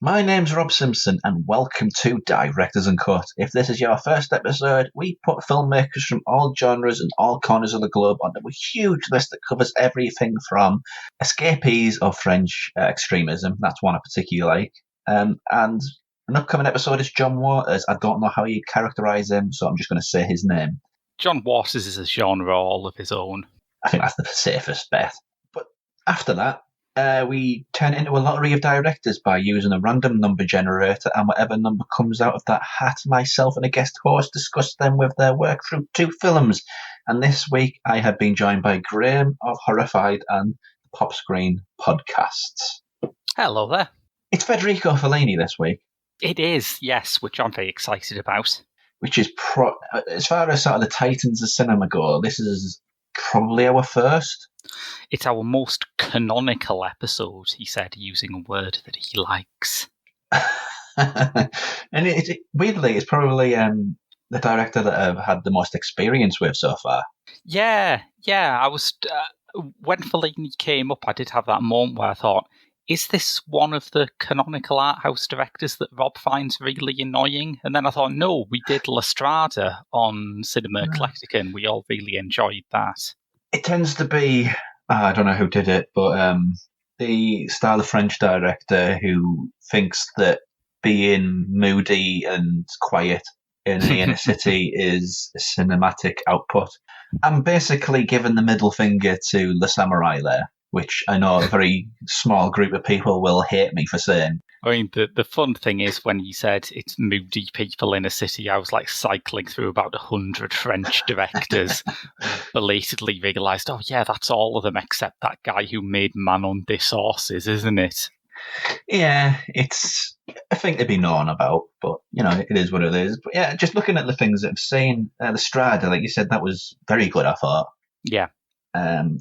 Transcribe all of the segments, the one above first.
My name's Rob Simpson, and welcome to Directors and Cut. If this is your first episode, we put filmmakers from all genres and all corners of the globe onto a huge list that covers everything from escapees of French extremism, that's one I particularly like, and an upcoming episode is John Waters. I don't know how you'd characterise him, so I'm just going to say his name. John Waters is a genre all of his own. I think that's the safest bet. But after that, we turn it into a lottery of directors by using a random number generator, and whatever number comes out of that hat, myself and a guest host discuss them with their work through 2 films. And this week I have been joined by Graham of Horrified and the Pop Screen podcasts. Hello there. It's Federico Fellini this week. It is, yes, which I'm very excited about. Which is, as far as sort of the titans of cinema go, this is probably our first. It's our most canonical episode, he said, using a word that he likes. And weirdly, it's probably the director that I've had the most experience with so far. Yeah. I was when Fellini came up, I did have that moment where I thought, is this one of the canonical art house directors that Rob finds really annoying? And then I thought, no, we did La Strada on Cinema Eclectica, and we all really enjoyed that. It tends to be, I don't know who did it, but the style of French director who thinks that being moody and quiet in the inner city is a cinematic output. I'm basically giving the middle finger to the samurai there, which I know a very small group of people will hate me for saying. I mean, the fun thing is when you said it's moody people in a city, I was like cycling through about 100 French directors, belatedly realised, oh yeah, that's all of them except that guy who made Manon des Sorciers, isn't it? Yeah, it's a thing to be known about, but, you know, it is what it is. But yeah, just looking at the things that I've seen, the Strada, like you said, that was very good, I thought. Yeah.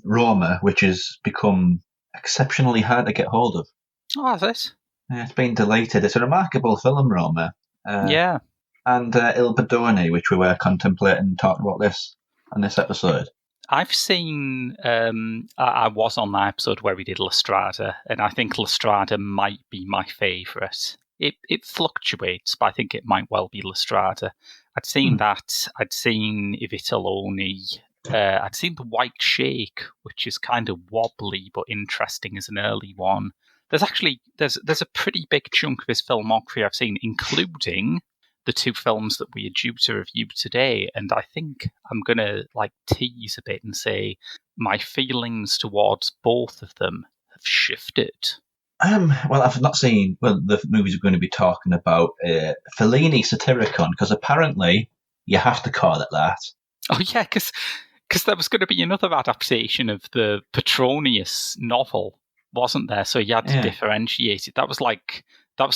Roma, which has become exceptionally hard to get hold of. Oh, is it? It's been deleted. It's a remarkable film, Roma. Yeah. And Il Badone, which we were contemplating talking about this on this episode. I've seen, I was on that episode where we did La Strada, and I think La Strada might be my favourite. It fluctuates, but I think it might well be La Strada. I'd seen that. I'd seen I Vitelloni. I'd seen The White Shake, which is kind of wobbly but interesting as an early one. There's a pretty big chunk of his filmography I've seen, including the 2 films that we are due to review today, and I think I'm going to tease a bit and say my feelings towards both of them have shifted. Well, I've not seen the movies we're going to be talking about. Fellini Satyricon, because apparently you have to call it that. Oh yeah, because there was going to be another adaptation of the Petronius novel, wasn't there? So you had to differentiate it. That was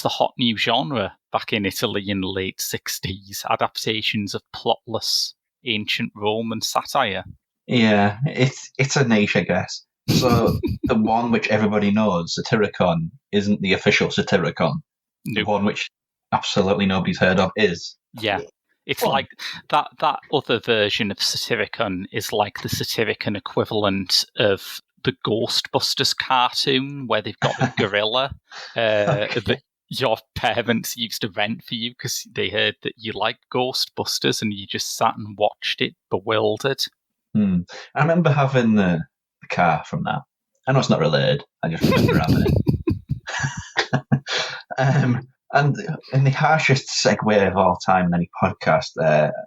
the hot new genre back in Italy in the late 60s, adaptations of plotless ancient Roman satire. Yeah, it's a niche, I guess. So the one which everybody knows, Satyricon, isn't the official Satyricon. Nope. The one which absolutely nobody's heard of is. Yeah. It's like that other version of Satyricon is like the Satyricon equivalent of the Ghostbusters cartoon where they've got the gorilla that your parents used to rent for you because they heard that you liked Ghostbusters and you just sat and watched it bewildered. I remember having the car from that. I know it's not related. I just remember having it. And in the harshest segue of all time in any podcast,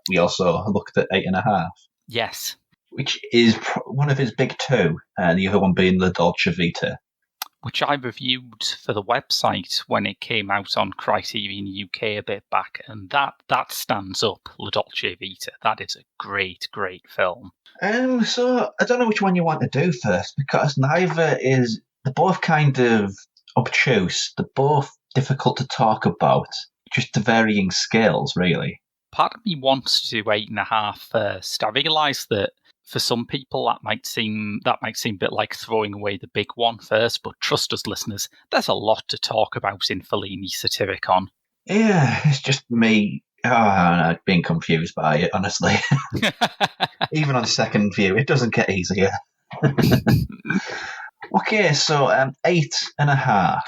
we also looked at 8.5. Yes. Which is one of his big 2, the other one being La Dolce Vita. Which I reviewed for the website when it came out on Criterion UK a bit back, and that stands up, La Dolce Vita. That is a great, great film. So I don't know which one you want to do first, because neither is... They're both kind of obtuse. They're both difficult to talk about, just to varying scales, really. Part of me wants to do 8.5 first. I realise that for some people that might seem a bit like throwing away the big one first, but trust us, listeners, there's a lot to talk about in Fellini Satyricon. Yeah, it's just me being confused by it, honestly. Even on second view, it doesn't get easier. Okay, so 8.5.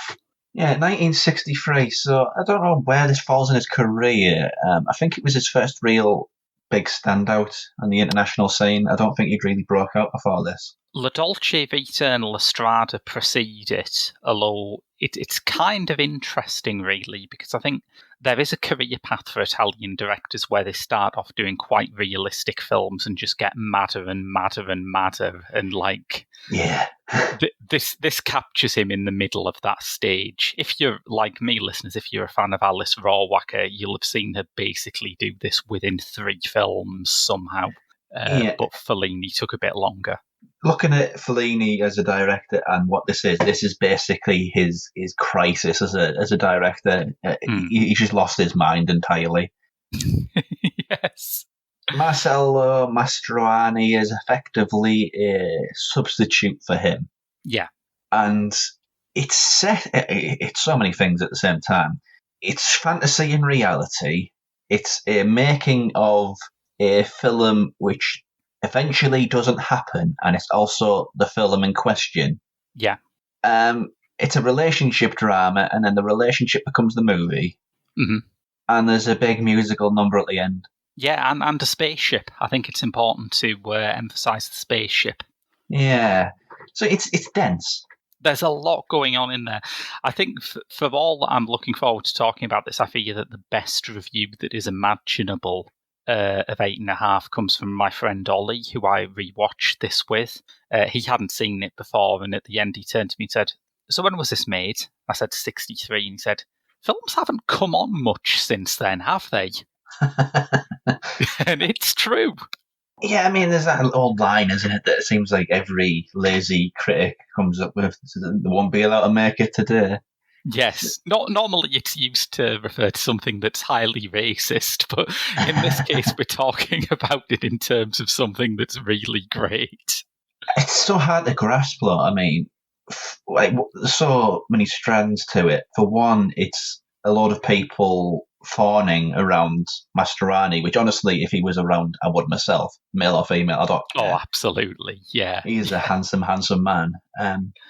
Yeah, 1963. So I don't know where this falls in his career. I think it was his first real big standout on the international scene. I don't think he'd really broke out before this. La Dolce Vita and La Strada precede it, although it's kind of interesting, really, because I think there is a career path for Italian directors where they start off doing quite realistic films and just get madder and madder and madder, and Yeah. this captures him in the middle of that stage. If you're like me, listeners, if you're a fan of Alice Rohrwacher, you'll have seen her basically do this within 3 films somehow. Yeah. But Fellini took a bit longer. Looking at Fellini as a director and what this is basically his crisis as a director. He's just lost his mind entirely. Yes. Marcello Mastroianni is effectively a substitute for him. Yeah. And it's so many things at the same time. It's fantasy and reality. It's a making of a film which eventually doesn't happen, and it's also the film in question. Yeah. It's a relationship drama, and then the relationship becomes the movie. Mm-hmm. And there's a big musical number at the end. Yeah, and a spaceship. I think it's important to emphasize the spaceship. Yeah. So it's dense. There's a lot going on in there. I think for all that I'm looking forward to talking about this, I figure that the best review that is imaginable of 8.5 comes from my friend Ollie, who I rewatched this with. He hadn't seen it before, and at the end he turned to me and said, "So when was this made?" I said 63, and he said, "Films haven't come on much since then, have they?" And it's true. Yeah, I mean, there's that old line, isn't it, that it seems like every lazy critic comes up with, they won't be allowed to make it today. Yes. Normally it's used to refer to something that's highly racist, but in this case we're talking about it in terms of something that's really great. It's so hard to grasp, though. I mean, so many strands to it. For one, it's a lot of people fawning around Mastroianni, which honestly, if he was around, I would myself, male or female, I don't care. Oh, absolutely, yeah. He's a handsome man.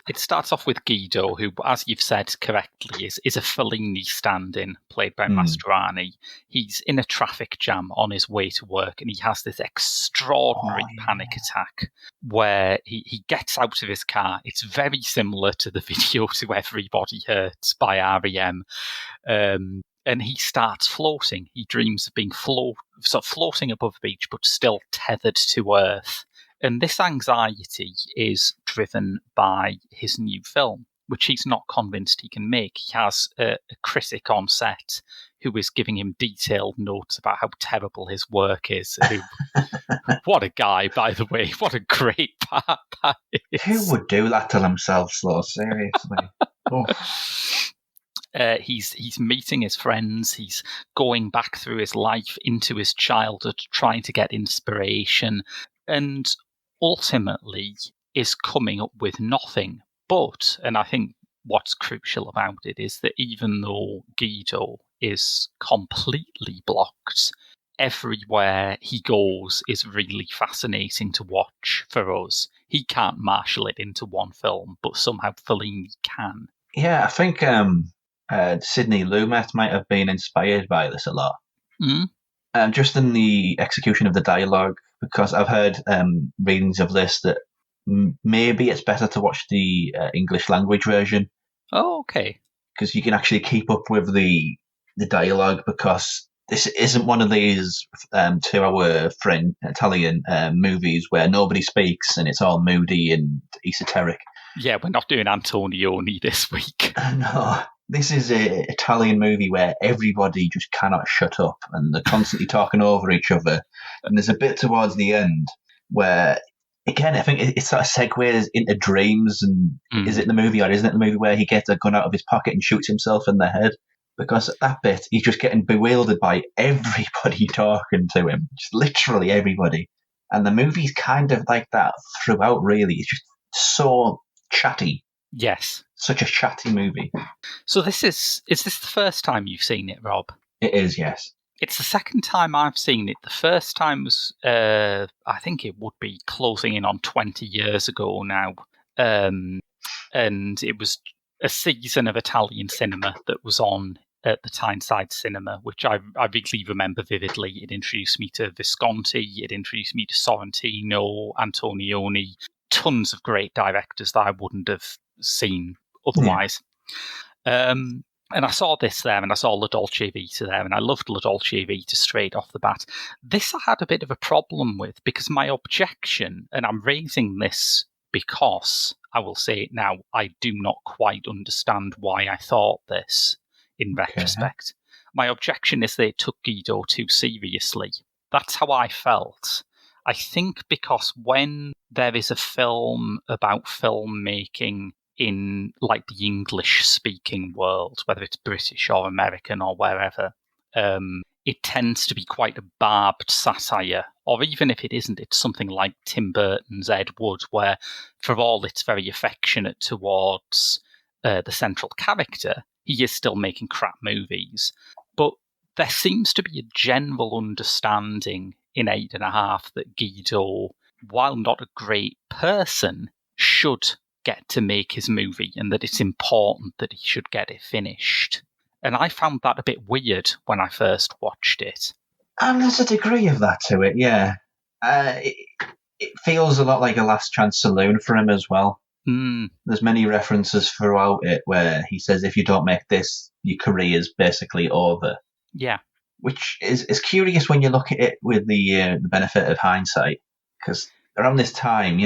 It starts off with Guido, who, as you've said correctly, is a Fellini stand-in, played by Mastroianni. He's in a traffic jam on his way to work, and he has this extraordinary panic attack where he gets out of his car. It's very similar to the video to Everybody Hurts by R.E.M., and he starts floating. He dreams of being floating above the beach, but still tethered to Earth. And this anxiety is driven by his new film, which he's not convinced he can make. He has a critic on set who is giving him detailed notes about how terrible his work is. What a guy, by the way. What a great part that is. Who would do that to themselves, though? Seriously. Oh. He's meeting his friends. He's going back through his life into his childhood, trying to get inspiration, and ultimately is coming up with nothing. But, and I think what's crucial about it is that even though Guido is completely blocked, everywhere he goes is really fascinating to watch for us. He can't marshal it into one film, but somehow Fellini can. Yeah, I think Sidney Lumet might have been inspired by this a lot. Just in the execution of the dialogue, because I've heard readings of this that maybe it's better to watch the English language version. Oh, okay. Because you can actually keep up with the dialogue, because this isn't one of these 2-hour Italian movies where nobody speaks and it's all moody and esoteric. Yeah, we're not doing Antonioni this week. No. This is an Italian movie where everybody just cannot shut up and they're constantly talking over each other. And there's a bit towards the end where, again, I think it sort of segues into dreams. And is it the movie or isn't it the movie where he gets a gun out of his pocket and shoots himself in the head? Because at that bit, he's just getting bewildered by everybody talking to him, just literally everybody. And the movie's kind of like that throughout, really. It's just so chatty. Yes. Such a chatty movie. So is this the first time you've seen it, Rob? It is, yes. It's the second time I've seen it. The first time was, I think it would be closing in on 20 years ago now. And it was a season of Italian cinema that was on at the Tyneside Cinema, which I really remember vividly. It introduced me to Visconti, it introduced me to Sorrentino, Antonioni, tons of great directors that I wouldn't have seen otherwise. And I saw this there, and I saw La Dolce Vita there, and I loved La Dolce Vita straight off the bat. This I had a bit of a problem with, because my objection, and I'm raising this because, I will say it now, I do not quite understand why I thought this in retrospect. My objection is they took Guido too seriously. That's how I felt. I think because when there is a film about filmmaking in like the English-speaking world, whether it's British or American or wherever, it tends to be quite a barbed satire. Or even if it isn't, it's something like Tim Burton's Ed Wood, where for all it's very affectionate towards the central character, he is still making crap movies. But there seems to be a general understanding in 8.5 that Guido, while not a great person, should get to make his movie, and that it's important that he should get it finished. And I found that a bit weird when I first watched it. There's a degree of that to it, yeah. It feels a lot like a Last Chance Saloon for him as well. There's many references throughout it where he says, if you don't make this, your career's basically over. Yeah. Which is curious when you look at it with the benefit of hindsight, because around this time,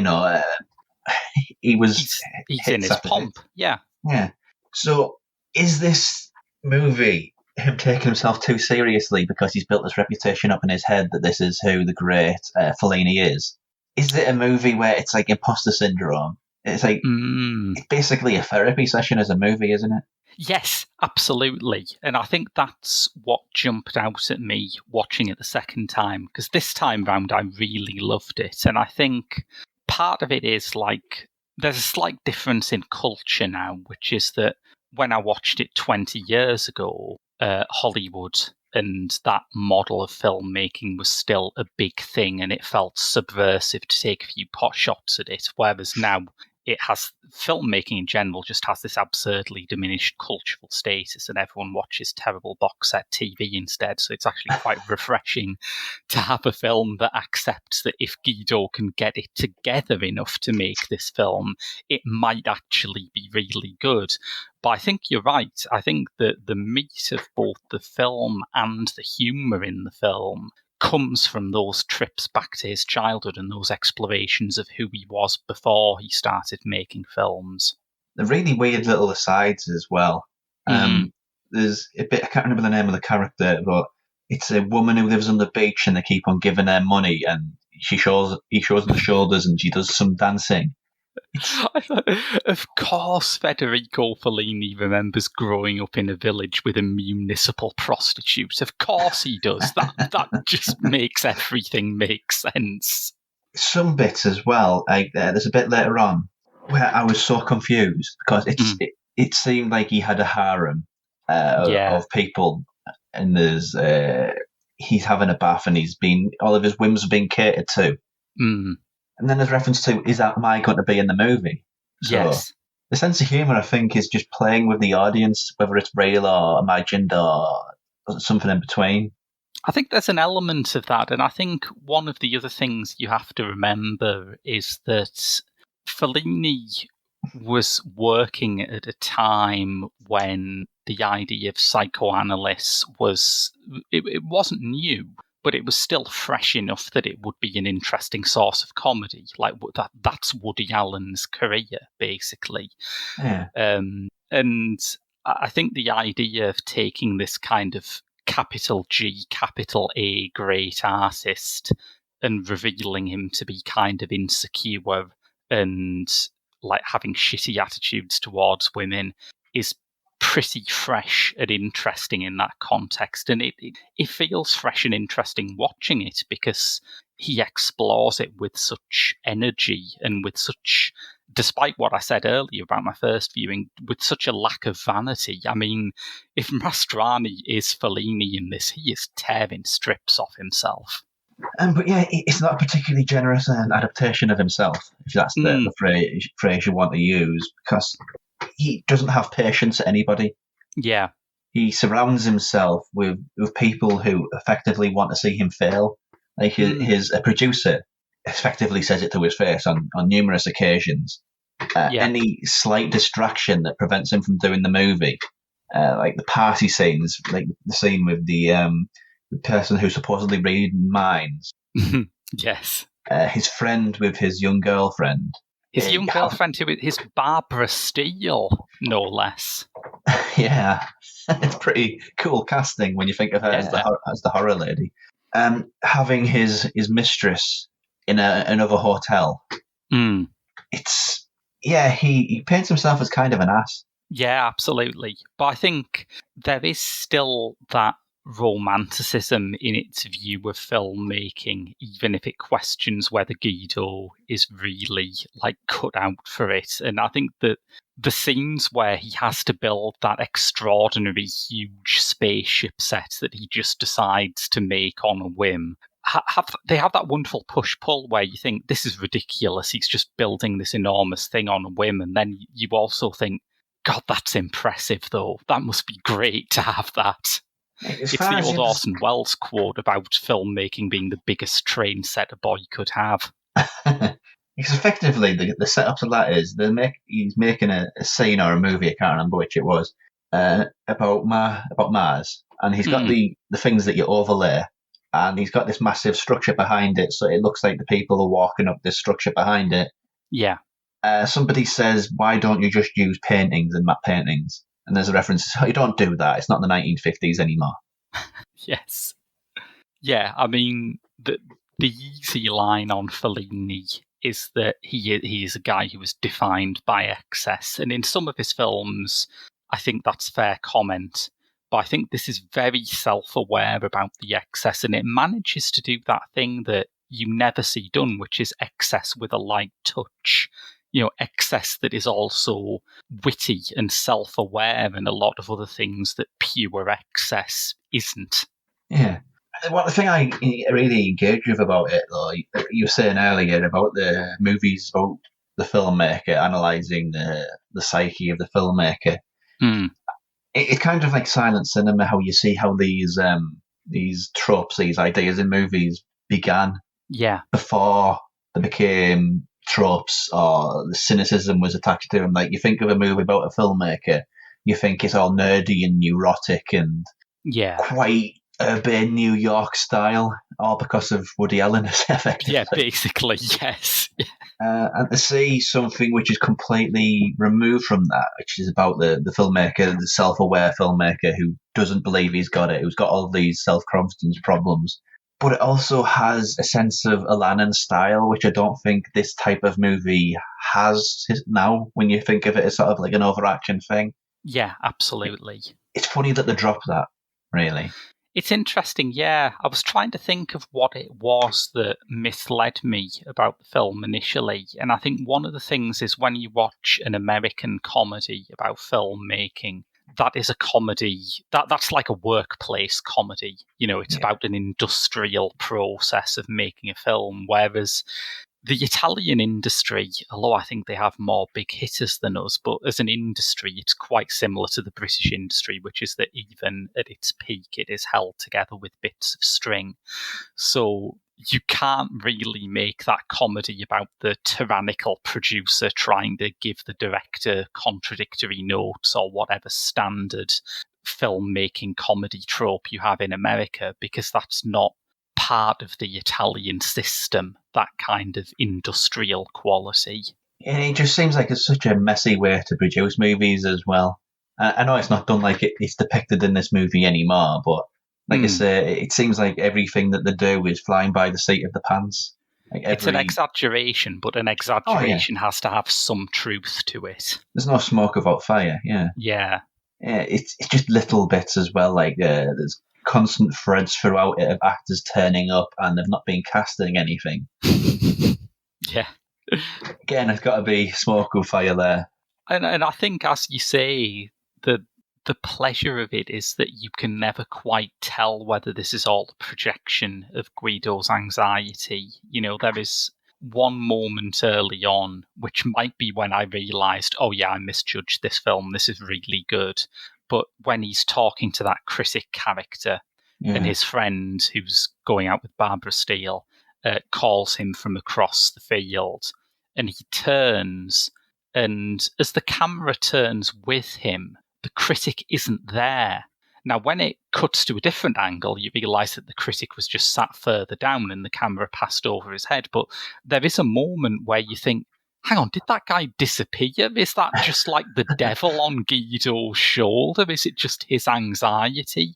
he was... He's in his pomp, yeah. Yeah. So, is this movie him taking himself too seriously because he's built this reputation up in his head that this is who the great Fellini is? Is it a movie where it's like imposter syndrome? It's like it's basically a therapy session as a movie, isn't it? Yes, absolutely. And I think that's what jumped out at me watching it the second time, because this time round I really loved it. And I think part of it is like there's a slight difference in culture now, which is that when I watched it 20 years ago, Hollywood and that model of filmmaking was still a big thing, and it felt subversive to take a few pot shots at it, whereas now it has, filmmaking in general just has this absurdly diminished cultural status, and everyone watches terrible box set TV instead. So it's actually quite refreshing to have a film that accepts that if Guido can get it together enough to make this film, it might actually be really good. But I think you're right. I think that the meat of both the film and the humour in the film comes from those trips back to his childhood and those explorations of who he was before he started making films. The really weird little asides as well. There's a bit, I can't remember the name of the character, but it's a woman who lives on the beach and they keep on giving her money, and he shows them the shoulders and she does some dancing. Of course, Federico Fellini remembers growing up in a village with a municipal prostitute. Of course he does. That just makes everything make sense. Some bits as well. Like there's a bit later on where I was so confused because it seemed like he had a harem of people, and there's he's having a bath and all of his whims are being catered to. And then there's reference to, is that Mike going to be in the movie? So yes. The sense of humour, I think, is just playing with the audience, whether it's real or imagined or something in between. I think there's an element of that. And I think one of the other things you have to remember is that Fellini was working at a time when the idea of psychoanalysis it wasn't new, but it was still fresh enough that it would be an interesting source of comedy. Like that's Woody Allen's career, basically. Yeah. And I think the idea of taking this kind of capital G, capital A great artist and revealing him to be kind of insecure and like having shitty attitudes towards women is pretty fresh and interesting in that context, and it feels fresh and interesting watching it because he explores it with such energy and with such, despite what I said earlier about my first viewing, with such a lack of vanity. I mean, if Mastroianni is Fellini in this, he is tearing strips off himself. But yeah, it's not a particularly generous adaptation of himself, if that's the phrase you want to use, because he doesn't have patience for anybody. Yeah. He surrounds himself with people who effectively want to see him fail. Like a producer effectively says it to his face on numerous occasions. Any slight distraction that prevents him from doing the movie, like the party scenes, like the scene with the person who's supposedly reading minds. Yes. His friend with his young girlfriend. His young girlfriend, who is Barbara Steele, no less. Yeah, it's pretty cool casting when you think of her as the horror lady. Having his mistress in another hotel. He paints himself as kind of an ass. Yeah, absolutely. But I think there is still that romanticism in its view of filmmaking, even if it questions whether Guido is really cut out for it. And I think that the scenes where he has to build that extraordinary huge spaceship set that he just decides to make on a whim, they have that wonderful push-pull where you think, this is ridiculous, he's just building this enormous thing on a whim, and then you also think, God, that's impressive, though. That must be great to have that. It's the old Orson Welles quote about filmmaking being the biggest train set a boy could have. Because effectively, the setup of that is he's making a scene or a movie, I can't remember which it was, about Mars, and he's got the things that you overlay, and he's got this massive structure behind it, so it looks like the people are walking up this structure behind it. Yeah. Somebody says, why don't you just use paintings and matte paintings? And there's a reference, you don't do that. It's not the 1950s anymore. Yes. Yeah, I mean, the easy line on Fellini is that he is a guy who was defined by excess. And in some of his films, I think that's fair comment. But I think this is very self-aware about the excess, and it manages to do that thing that you never see done, which is excess with a light touch. Excess that is also witty and self-aware, and a lot of other things that pure excess isn't. Yeah. The thing I really engage with about it, though, you were saying earlier about the movies, about the filmmaker, analysing the psyche of the filmmaker. It's kind of like silent cinema, how you see how these tropes, these ideas in movies began. Yeah. Before they became tropes or the cynicism was attached to them. Like, you think of a movie about a filmmaker, you think it's all nerdy and neurotic and quite urban New York style, all because of Woody Allen, effectively. Yeah, basically, yes. And to see something which is completely removed from that, which is about the filmmaker, the self-aware filmmaker who doesn't believe he's got it, who's got all these self-confidence problems, but it also has a sense of Alanin style, which I don't think this type of movie has now, when you think of it as sort of like an overaction thing. Yeah, absolutely. It's funny that they dropped that, really. It's interesting, yeah. I was trying to think of what it was that misled me about the film initially, and I think one of the things is when you watch an American comedy about filmmaking, that is a comedy, that's like a workplace comedy. It's about an industrial process of making a film, whereas the Italian industry, although I think they have more big hitters than us, but as an industry, it's quite similar to the British industry, which is that even at its peak, it is held together with bits of string. So you can't really make that comedy about the tyrannical producer trying to give the director contradictory notes or whatever standard filmmaking comedy trope you have in America, because that's not part of the Italian system, that kind of industrial quality. And it just seems like it's such a messy way to produce movies as well. I know it's not done like it's depicted in this movie anymore, but like I say, it seems like everything that they do is flying by the seat of the pants. It's an exaggeration, but an exaggeration has to have some truth to it. There's no smoke without fire, yeah. Yeah. It's just little bits as well, like there's constant threads throughout it of actors turning up and they've not been casting anything. Yeah. Again, it's got to be smoke or fire there. And I think, as you say, the pleasure of it is that you can never quite tell whether this is all a projection of Guido's anxiety. There is one moment early on, which might be when I realised, oh yeah, I misjudged this film, this is really good. But when he's talking to that critic character and his friend who's going out with Barbara Steele calls him from across the field, and he turns, and as the camera turns with him, the critic isn't there. Now, when it cuts to a different angle, you realise that the critic was just sat further down and the camera passed over his head. But there is a moment where you think, hang on, did that guy disappear? Is that just like the devil on Guido's shoulder? Is it just his anxiety?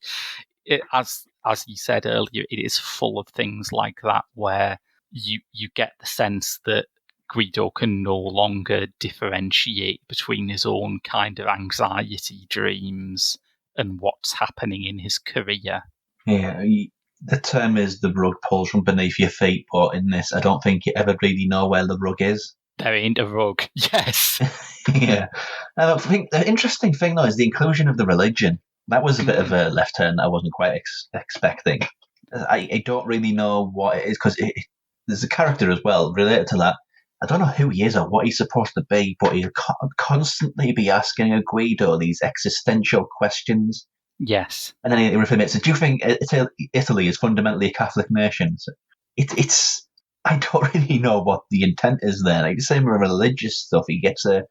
As you said earlier, it is full of things like that where you get the sense that Guido can no longer differentiate between his own kind of anxiety dreams and what's happening in his career. Yeah, the term is the rug pulls from beneath your feet, but in this, I don't think you ever really know where the rug is. There ain't a rug. Yes. Yeah. I think the interesting thing, though, is the inclusion of the religion. That was a bit of a left turn I wasn't quite expecting. I don't really know what it is, because there's a character as well related to that. I don't know who he is or what he's supposed to be, but he'll constantly be asking Guido these existential questions. Yes. And then he admits, do you think Italy is fundamentally a Catholic nation? So it's I don't really know what the intent is there. Like the same with religious stuff, he gets I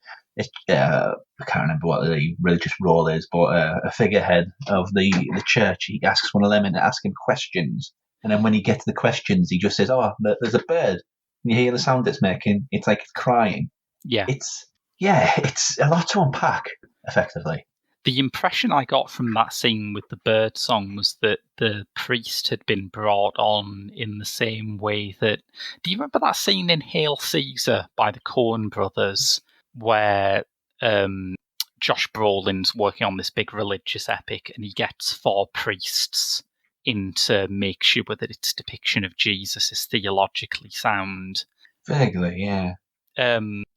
can't remember what the religious role is, but a figurehead of the church. He asks one of them and asks him questions. And then when he gets the questions, he just says, oh, there's a bird. And you hear the sound it's making. It's like it's crying. Yeah. It's a lot to unpack, effectively. The impression I got from that scene with the bird song was that the priest had been brought on in the same way that... Do you remember that scene in Hail Caesar by the Coen brothers where Josh Brolin's working on this big religious epic and he gets 4 priests in to make sure that its depiction of Jesus is theologically sound? Vaguely, yeah.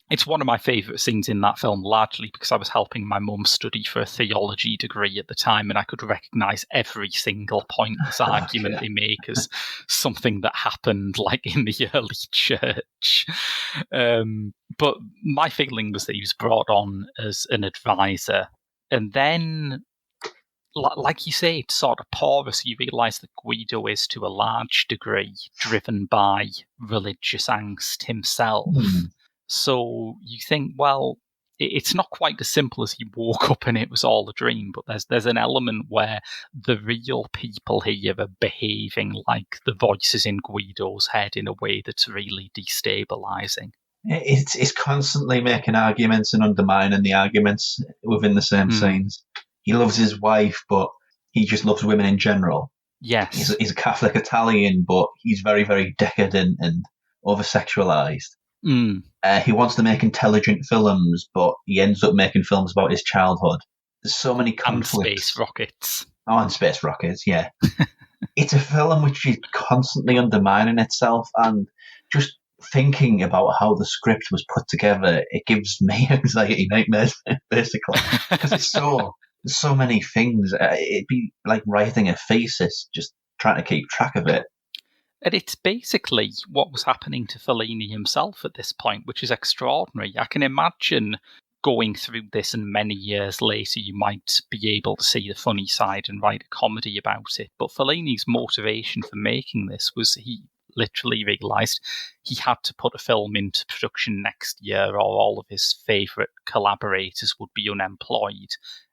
It's one of my favourite scenes in that film, largely because I was helping my mum study for a theology degree at the time, and I could recognise every single pointless argument they make as something that happened like in the early church. But my feeling was that he was brought on as an advisor, and then, like you say, it's sort of porous. You realise that Guido is, to a large degree, driven by religious angst himself. So you think, well, it's not quite as simple as he woke up and it was all a dream, but there's an element where the real people here are behaving like the voices in Guido's head in a way that's really destabilising. It's constantly making arguments and undermining the arguments within the same scenes. He loves his wife, but he just loves women in general. Yes. He's a Catholic Italian, but he's very, very decadent and over-sexualised. He wants to make intelligent films, but he ends up making films about his childhood. There's so many conflicts. And space rockets. Oh, and space rockets, yeah. It's a film which is constantly undermining itself, and just thinking about how the script was put together, it gives me anxiety nightmares, basically, because there's so many things. It'd be like writing a thesis, just trying to keep track of it. And it's basically what was happening to Fellini himself at this point, which is extraordinary. I can imagine going through this and many years later you might be able to see the funny side and write a comedy about it. But Fellini's motivation for making this was he literally realised he had to put a film into production next year or all of his favourite collaborators would be unemployed.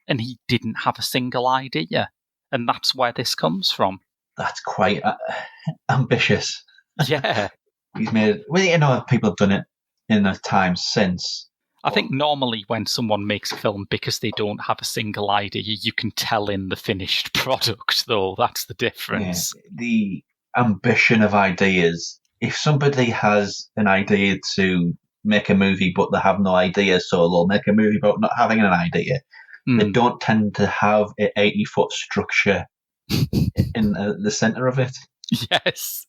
And he didn't have a single idea. And that's where this comes from. That's quite ambitious. Yeah. He's made... Well, people have done it in the times since. I think normally when someone makes a film because they don't have a single idea, you can tell in the finished product, though. That's the difference. Yeah. The ambition of ideas. If somebody has an idea to make a movie but they have no idea, so they'll make a movie about not having an idea, they don't tend to have an 80-foot structure in the centre of it. Yes.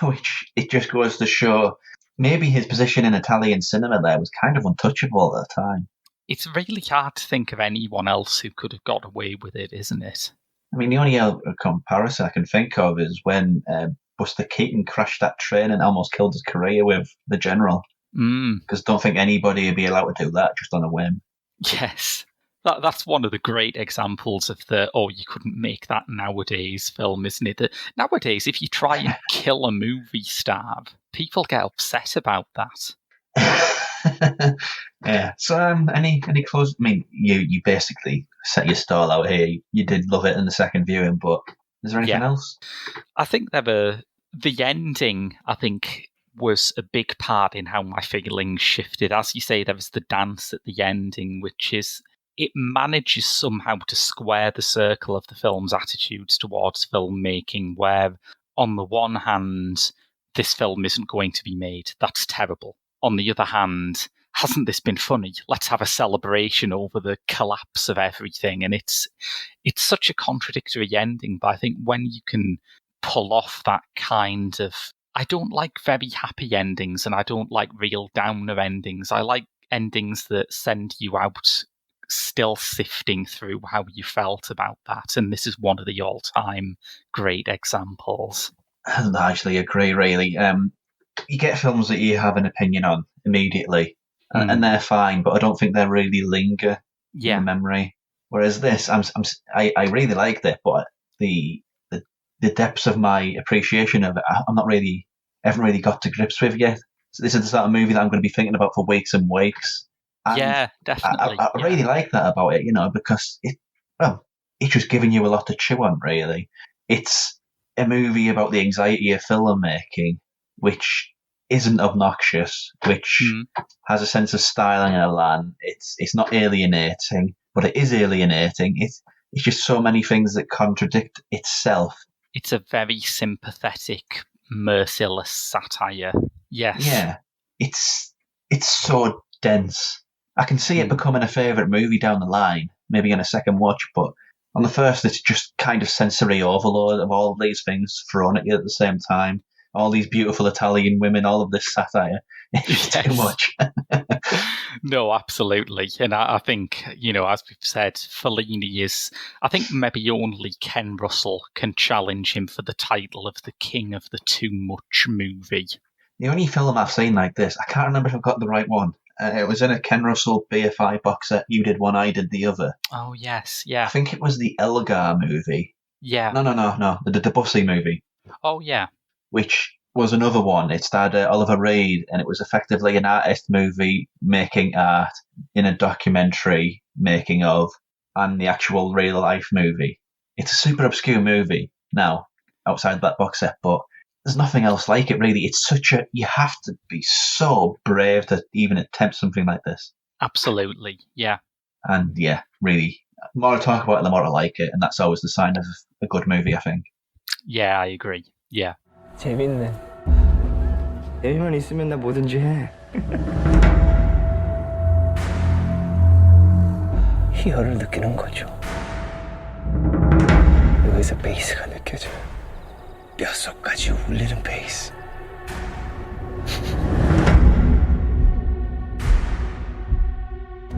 Which it just goes to show maybe his position in Italian cinema there was kind of untouchable at the time. It's really hard to think of anyone else who could have got away with it, isn't it? I mean, the only other comparison I can think of is when Buster Keaton crashed that train and almost killed his career with the general. Because don't think anybody would be allowed to do that just on a whim. Yes. That's one of the great examples of you couldn't make that nowadays film, isn't it? Nowadays, if you try and kill a movie star, people get upset about that. Yeah. So, any close? I mean, you basically set your stall out here. You did love it in the second viewing, but is there anything else? I think the ending, I think, was a big part in how my feelings shifted. As you say, there was the dance at the ending, which is, it manages somehow to square the circle of the film's attitudes towards filmmaking, where on the one hand, this film isn't going to be made. That's terrible. On the other hand, hasn't this been funny? Let's have a celebration over the collapse of everything. And it's such a contradictory ending, but I think when you can pull off that kind of... I don't like very happy endings, and I don't like real downer endings. I like endings that send you out still sifting through how you felt about that, and this is one of the all-time great examples. I actually agree, really. You get films that you have an opinion on immediately, and they're fine, but I don't think they really linger in the memory. Whereas this, I really liked it, but the depths of my appreciation of it, I haven't really got to grips with yet. So this is the sort of movie that I'm going to be thinking about for weeks and weeks. And definitely. I really like that about it, because it's just giving you a lot to chew on, really. It's a movie about the anxiety of filmmaking, which isn't obnoxious, which has a sense of style and elan. It's not alienating, but it is alienating. It's just so many things that contradict itself. It's a very sympathetic, merciless satire. Yes. Yeah. It's so dense. I can see it becoming a favourite movie down the line, maybe in a second watch, but on the first, it's just kind of sensory overload of all of these things thrown at you at the same time. All these beautiful Italian women, all of this satire. It's too much. No, absolutely. And I think, as we've said, Fellini is... I think maybe only Ken Russell can challenge him for the title of the king of the too much movie. The only film I've seen like this, I can't remember if I've got the right one. It was in a Ken Russell BFI box set. You did one, I did the other. Oh, yes, yeah. I think it was the Elgar movie. Yeah. No. The Debussy movie. Oh, yeah. Which was another one. It starred Oliver Reed, and it was effectively an artist movie making art in a documentary making of, and the actual real life movie. It's a super obscure movie now, outside that box set, but there's nothing else like it, really. It's you have to be so brave to even attempt something like this. Absolutely, yeah. And yeah, really, the more I talk about it, the more I like it, and that's always the sign of a good movie, I think. Yeah, I agree. Yeah. 재밌네. 애만 있으면 나 뭐든지 해. 희열을 느끼는 거죠. 여기서 베이스가 느껴져요. 뼛속까지 울리는 베이스.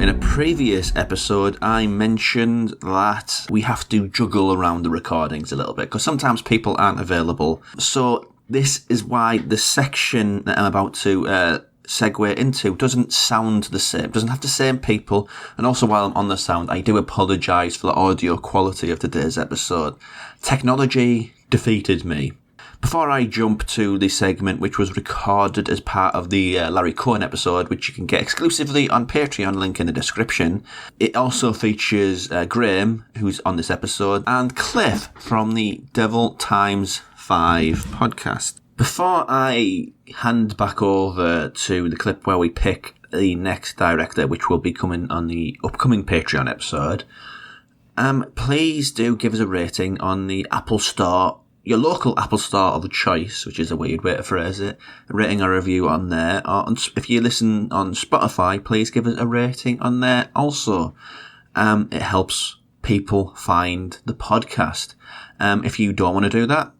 In a previous episode, I mentioned that we have to juggle around the recordings a little bit because sometimes people aren't available. So this is why the section that I'm about to segue into doesn't sound the same, doesn't have the same people. And also while I'm on the sound, I do apologise for the audio quality of today's episode. Technology defeated me. Before I jump to the segment which was recorded as part of the Larry Cohen episode, which you can get exclusively on Patreon, link in the description, it also features Graham, who's on this episode, and Cliff from the Devil Times 5 podcast. Before I hand back over to the clip where we pick the next director, which will be coming on the upcoming Patreon episode, please do give us a rating on the Apple Store, your local Apple Store of choice, which is a weird way to phrase it, a rating or review on there. Or if you listen on Spotify, please give us a rating on there also. It helps people find the podcast. If you don't want to do that,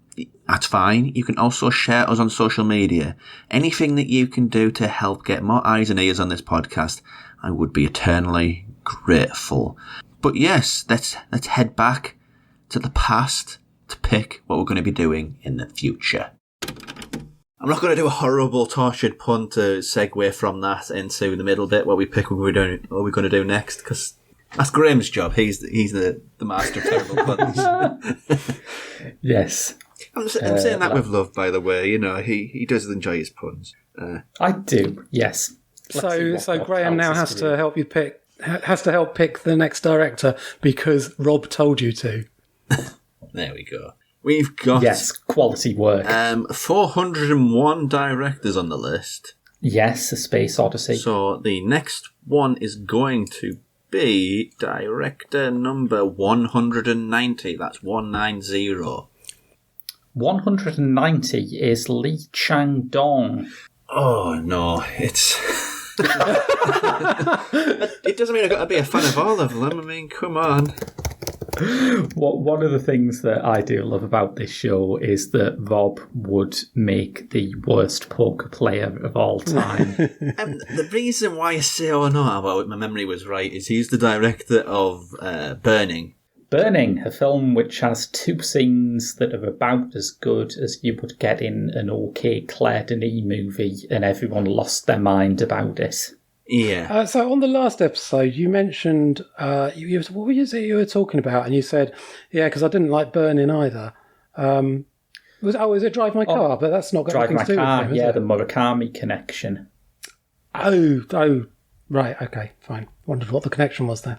that's fine. You can also share us on social media. Anything that you can do to help get more eyes and ears on this podcast, I would be eternally grateful. But yes, let's head back to the past to pick what we're going to be doing in the future. I'm not going to do a horrible, tortured pun to segue from that into the middle bit where we pick what we're going to do next, because that's Graham's job. He's the master of terrible puns. Yes. I'm saying that with love, by the way. You know, he does enjoy his puns. I do, yes. So Graham now has to help pick the next director because Rob told you to. There we go. We've got quality work. 401 directors on the list. Yes, A Space Odyssey. So the next one is going to be director number 190. That's 190. 190 is Lee Chang-dong. Oh no, it's. It doesn't mean I've got to be a fan of all of them. I mean, come on. One of the things that I do love about this show is that Rob would make the worst poker player of all time. The reason why I say "oh no" about my memory was right is he's the director of Burning. Burning, a film which has 2 scenes that are about as good as you would get in an okay Claire Denis movie, and everyone lost their mind about it. Yeah. So on the last episode, you mentioned what was it you were talking about? And you said, yeah, because I didn't like Burning either. Is it Drive My Car? But that's not got Drive anything to My do Car, with him, yeah, is it? the Murakami connection. Oh, right, okay, fine. Wondered what the connection was there.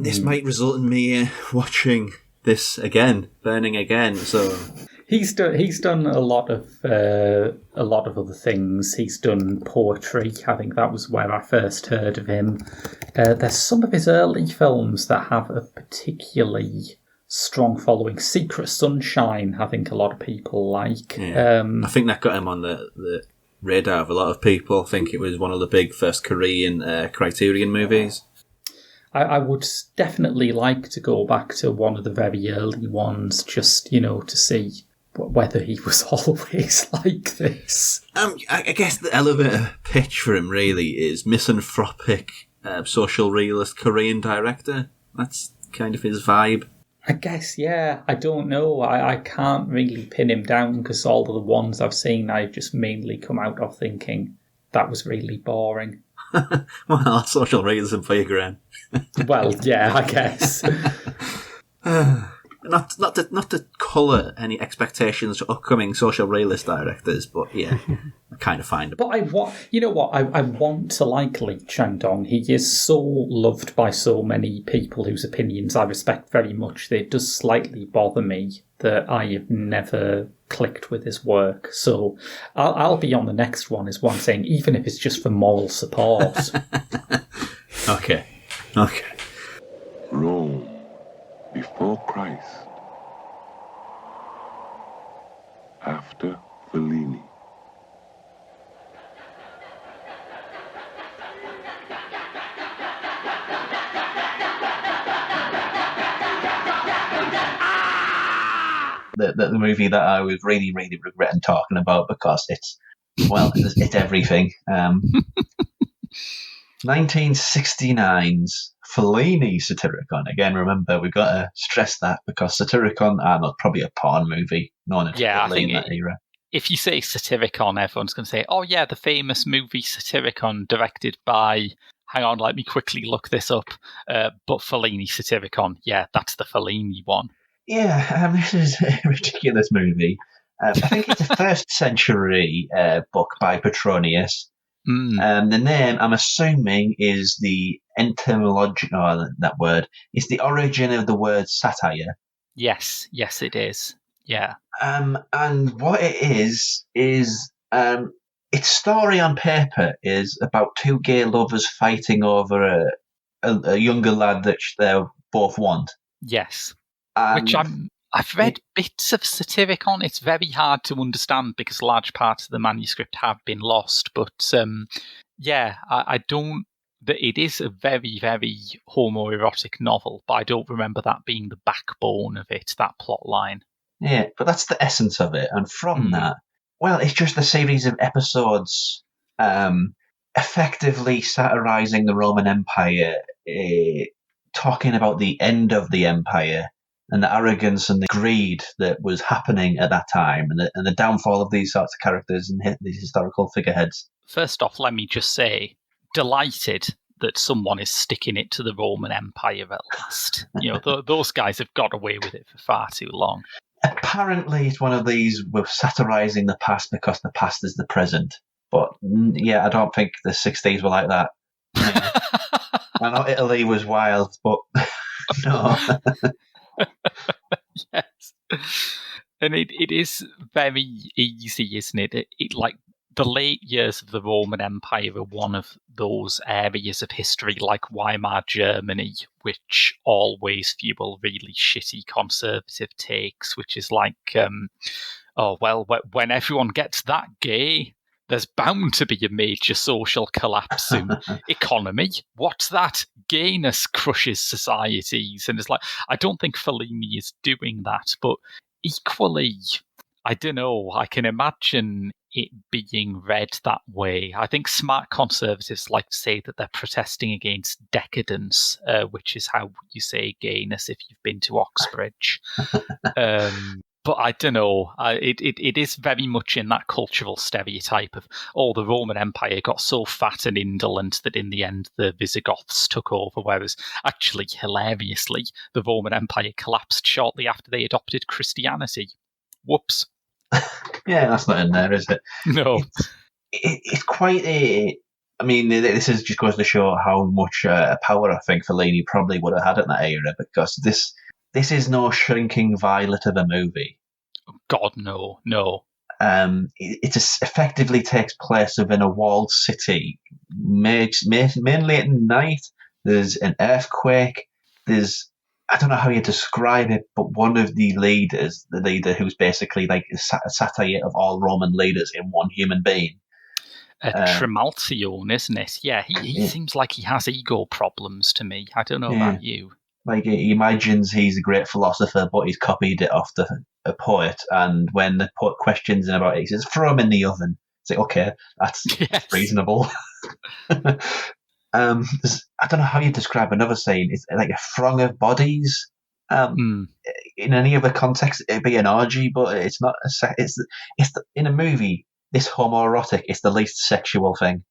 This might result in me watching this again, Burning again. So he's done a lot of other things. He's done poetry. I think that was where I first heard of him. There's some of his early films that have a particularly strong following. Secret Sunshine, I think a lot of people like. Yeah. I think that got him on the radar of a lot of people. I think it was one of the big first Korean Criterion movies. I would definitely like to go back to one of the very early ones, just, to see whether he was always like this. I guess the elevator pitch for him really is misanthropic, social realist Korean director. That's kind of his vibe. I guess, yeah. I don't know. I can't really pin him down because all of the ones I've seen, I've just mainly come out of thinking that was really boring. Well, social realism for you, Graham. Well, yeah, I guess. Not to colour any expectations for upcoming social realist directors, but yeah, I kind of find it. But I want to like Lee Chang-dong. He is so loved by so many people whose opinions I respect very much that it does slightly bother me that I have never clicked with his work. So I'll be on the next one, is what I'm saying, even if it's just for moral support. Okay. Rome before Christ, after Fellini. The movie that I was really, really regretting talking about because it's everything. 1969's Fellini Satyricon. Again, remember, we've got to stress that because Satyricon, probably a porn movie. No one I think in that era. If you say Satyricon, everyone's going to say, oh yeah, the famous movie Satyricon directed by... Hang on, let me quickly look this up. But Fellini Satyricon, yeah, that's the Fellini one. Yeah, this is a ridiculous movie. I think it's a first century book by Petronius. The name, I'm assuming, is the etymological, that word, is the origin of the word satire. Yes, it is. Yeah. And what it is its story on paper is about 2 gay lovers fighting over a younger lad that they both want. Yes. Which I've read bits of Satyricon. It's very hard to understand because large parts of the manuscript have been lost. But I don't. It is a very, very homoerotic novel, but I don't remember that being the backbone of it, that plot line. Yeah, but that's the essence of it. And from that, well, it's just a series of episodes effectively satirizing the Roman Empire, talking about the end of the empire, and the arrogance and the greed that was happening at that time, and the downfall of these sorts of characters and these historical figureheads. First off, let me just say, delighted that someone is sticking it to the Roman Empire at last. Those guys have got away with it for far too long. Apparently, it's one of these, we're satirising the past because the past is the present. But yeah, I don't think the 60s were like that. Yeah. I know Italy was wild, but no. Yes. And it is very easy, isn't it? It like the late years of the Roman Empire are one of those areas of history like Weimar Germany, which always fuel really shitty conservative takes, which is like, when everyone gets that gay, there's bound to be a major social collapse soon. Economy, what's that? Gayness crushes societies. And it's like, I don't think Fellini is doing that, but equally, I don't know, I can imagine it being read that way. I think smart conservatives like to say that they're protesting against decadence, which is how you say gayness if you've been to Oxbridge. But I don't know, it is very much in that cultural stereotype of, the Roman Empire got so fat and indolent that in the end the Visigoths took over, whereas actually, hilariously, the Roman Empire collapsed shortly after they adopted Christianity. Whoops. Yeah, that's not in there, is it? No. It's quite a... I mean, this is just goes to show how much power I think Fellini probably would have had in that era, because this is no shrinking violet of a movie. God, no. It effectively takes place within a walled city, mainly at night. There's an earthquake. I don't know how you describe it, but one of the leaders, the leader who's basically like a satire of all Roman leaders in one human being. Trimalcion, isn't it? Yeah, he seems like he has ego problems to me. I don't know about you. Like, he imagines he's a great philosopher, but he's copied it off a poet, and when they put questions in about it, he says, throw him in the oven. It's like, okay, that's reasonable. I don't know how you describe another scene. It's like a throng of bodies. In any other context, it'd be an orgy, but it's not. In a movie, this homoerotic is the least sexual thing.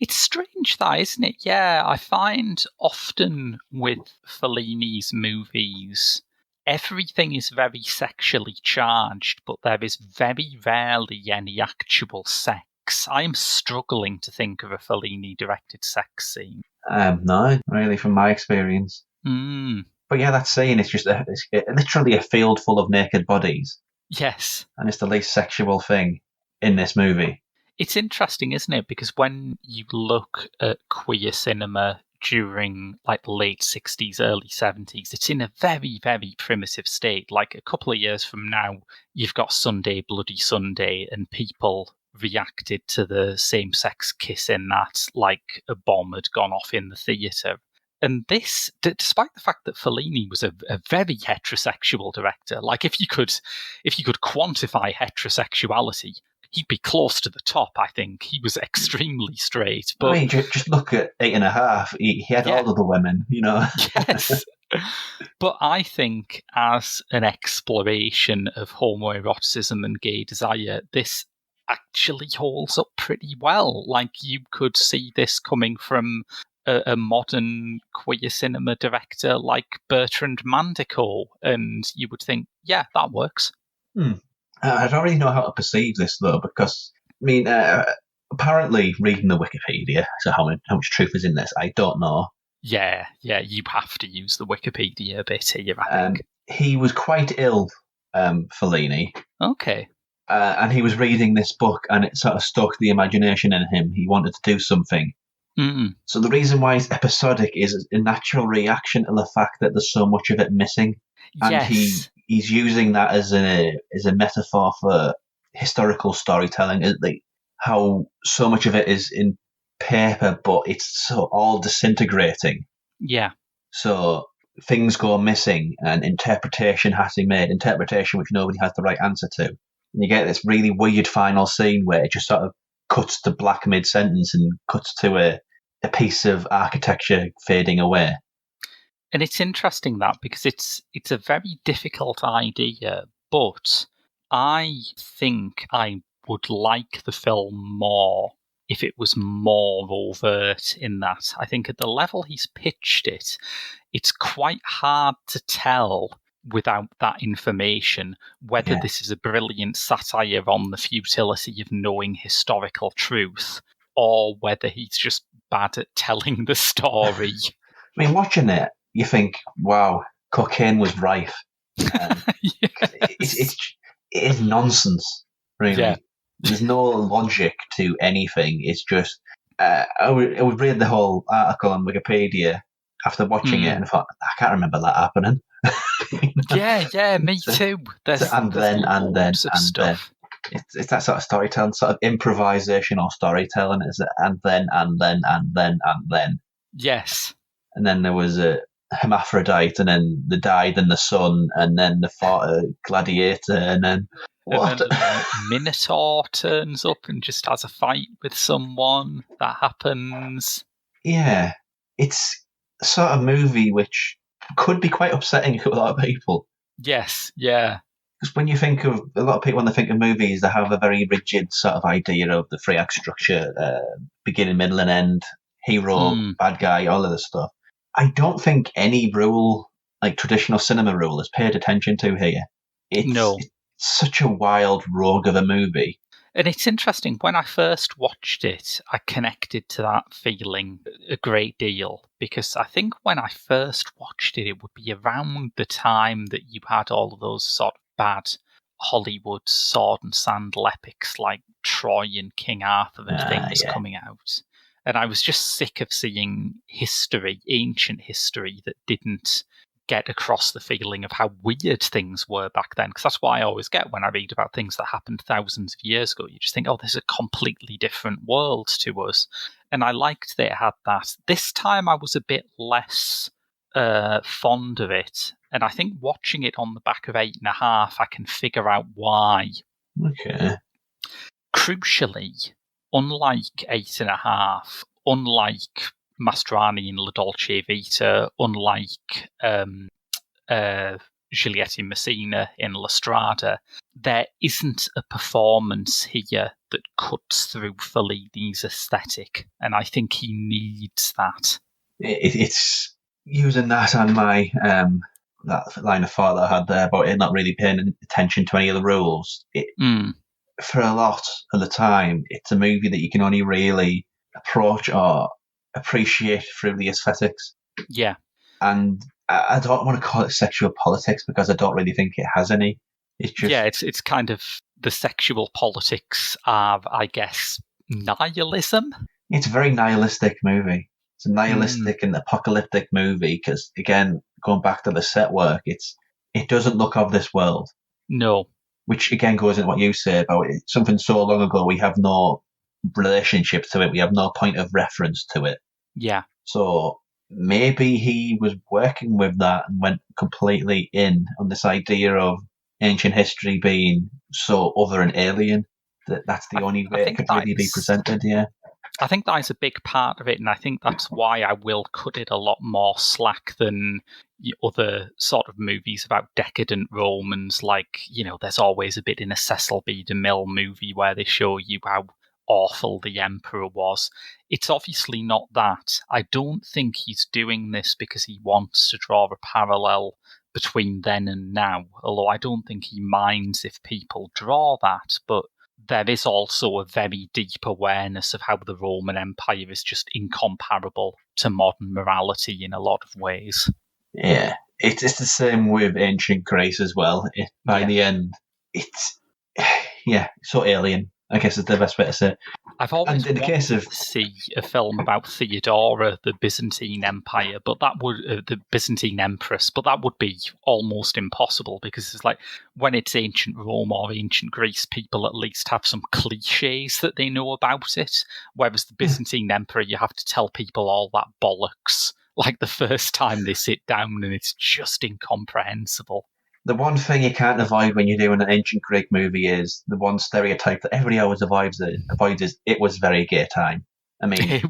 It's strange, that, isn't it? Yeah, I find often with Fellini's movies, everything is very sexually charged, but there is very rarely any actual sex. I am struggling to think of a Fellini-directed sex scene. No, really, from my experience. But yeah, that scene is just it's literally a field full of naked bodies. Yes. And it's the least sexual thing in this movie. It's interesting, isn't it? Because when you look at queer cinema during like the late 60s, early 70s, it's in a very, very primitive state. Like a couple of years from now, you've got Sunday, Bloody Sunday, and people reacted to the same-sex kiss in that like a bomb had gone off in the theatre. And this, despite the fact that Fellini was a very heterosexual director, like if you could quantify heterosexuality, he'd be close to the top, I think. He was extremely straight. But I mean, just look at 8.5. He had all of the women, you know. Yes. But I think as an exploration of homoeroticism and gay desire, this actually holds up pretty well. Like, you could see this coming from a modern queer cinema director like Bertrand Mandico, and you would think, yeah, that works. I don't really know how to perceive this, though, because, I mean, apparently reading the Wikipedia, so how much truth is in this, I don't know. Yeah, you have to use the Wikipedia bit here, I think. He was quite ill, Fellini. Okay. And he was reading this book, and it sort of stoked the imagination in him. He wanted to do something. So the reason why it's episodic is a natural reaction to the fact that there's so much of it missing. And yes. He's using that as a metaphor for historical storytelling, like how so much of it is in paper, but it's so all disintegrating. Yeah. So things go missing, and interpretation has to be made, interpretation which nobody has the right answer to. And you get this really weird final scene where it just sort of cuts to black mid-sentence and cuts to a piece of architecture fading away. And it's interesting that because it's a very difficult idea, but I think I would like the film more if it was more overt in that. I think at the level he's pitched it, it's quite hard to tell without that information whether this is a brilliant satire on the futility of knowing historical truth or whether he's just bad at telling the story. I mean, watching it, you think, wow, cocaine was rife. It is nonsense, really. Yeah. There's no logic to anything. It's just, I would read the whole article on Wikipedia after watching it and I thought, I can't remember that happening. Yeah, me too. There's stuff. It's that sort of storytelling, sort of improvisational storytelling, is it? And then. Yes. And then there was a hermaphrodite, and then they died in the sun, and then they fought a gladiator, and then what? And then Minotaur turns up and just has a fight with someone. That happens. Yeah, it's a sort of movie which could be quite upsetting to a lot of people. Yes, yeah. Because when you think of a lot of people, when they think of movies, they have a very rigid sort of idea of the three act structure, beginning, middle, and end, hero, bad guy, all of this stuff. I don't think any rule, like traditional cinema rule, is paid attention to here. It's such a wild rogue of a movie. And it's interesting, when I first watched it, I connected to that feeling a great deal, because I think when I first watched it would be around the time that you had all of those sort of bad Hollywood sword and sandal epics like Troy and King Arthur and things coming out. And I was just sick of seeing history, ancient history, that didn't get across the feeling of how weird things were back then. Because that's what I always get when I read about things that happened thousands of years ago. You just think, oh, there's a completely different world to us. And I liked that it had that. This time I was a bit less fond of it. And I think watching it on the back of 8.5, I can figure out why. Okay. Crucially, unlike 8.5, unlike Mastroianni in La Dolce Vita, unlike Giulietti Messina in La Strada, there isn't a performance here that cuts through Fellini's aesthetic, and I think he needs that. It's using that on my that line of thought that I had there about it not really paying attention to any of the rules. For a lot of the time, it's a movie that you can only really approach or appreciate through the aesthetics. Yeah. And I don't want to call it sexual politics because I don't really think it has any. It's just... it's kind of the sexual politics of, I guess, nihilism. It's a very nihilistic movie. It's a nihilistic and apocalyptic movie because, again, going back to the set work, it doesn't look of this world. No. Which, again, goes into what you say about it. Something so long ago, we have no relationship to it. We have no point of reference to it. Yeah. So maybe he was working with that and went completely in on this idea of ancient history being so other and alien that's the only way it could really be presented, yeah. I think that is a big part of it, and I think that's why I will cut it a lot more slack than other sort of movies about decadent Romans, like, there's always a bit in a Cecil B. DeMille movie where they show you how awful the emperor was. It's obviously not that. I don't think he's doing this because he wants to draw a parallel between then and now, although I don't think he minds if people draw that, but there is also a very deep awareness of how the Roman Empire is just incomparable to modern morality in a lot of ways. Yeah, it's the same with ancient Greece as well. By the end, it's so alien, I guess is the best way to say it. I've always wanted to see a film about Theodora, the Byzantine Empire, but that would the Byzantine Empress, but that would be almost impossible because it's like when it's ancient Rome or ancient Greece, people at least have some cliches that they know about it. Whereas the Byzantine Emperor, you have to tell people all that bollocks like the first time they sit down, and it's just incomprehensible. The one thing you can't avoid when you're doing an ancient Greek movie is the one stereotype that everybody always avoids is it was very gay time. I mean,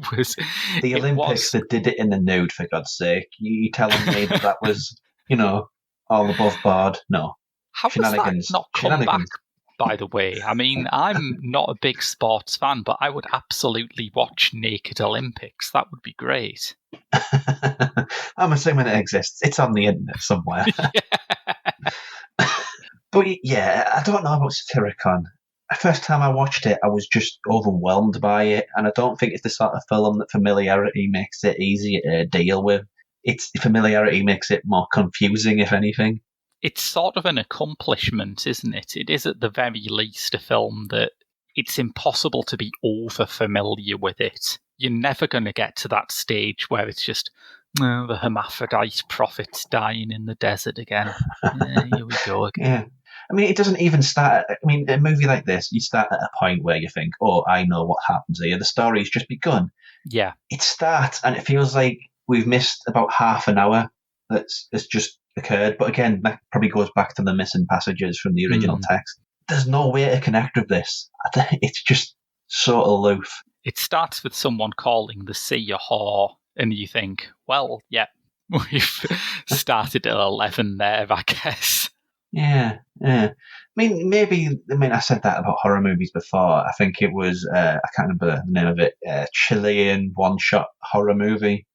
the Olympics that did it in the nude, for God's sake. You telling me that was, all above board? No. How was that not come back, by the way? I mean, I'm not a big sports fan, but I would absolutely watch Naked Olympics. That would be great. I'm assuming it exists. It's on the internet somewhere. But yeah, I don't know about Satyricon. The first time I watched it, I was just overwhelmed by it, and I don't think it's the sort of film that familiarity makes it easier to deal with. Familiarity makes it more confusing, if anything. It's sort of an accomplishment, isn't it? It is at the very least a film that it's impossible to be over-familiar with it. You're never going to get to that stage where it's just, the hermaphrodite prophet's dying in the desert again. Here we go again. Yeah. I mean, it doesn't even start... I mean, a movie like this, you start at a point where you think, oh, I know what happens here. The story's just begun. Yeah. It starts, and it feels like we've missed about half an hour that's just occurred. But again, that probably goes back to the missing passages from the original text. There's no way to connect with this. It's just so aloof. It starts with someone calling the sea a whore, and you think, well, yeah, we've started at 11 there, I guess. Yeah. I mean, I said that about horror movies before. I think it was, I can't remember the name of it, Chilean one-shot horror movie.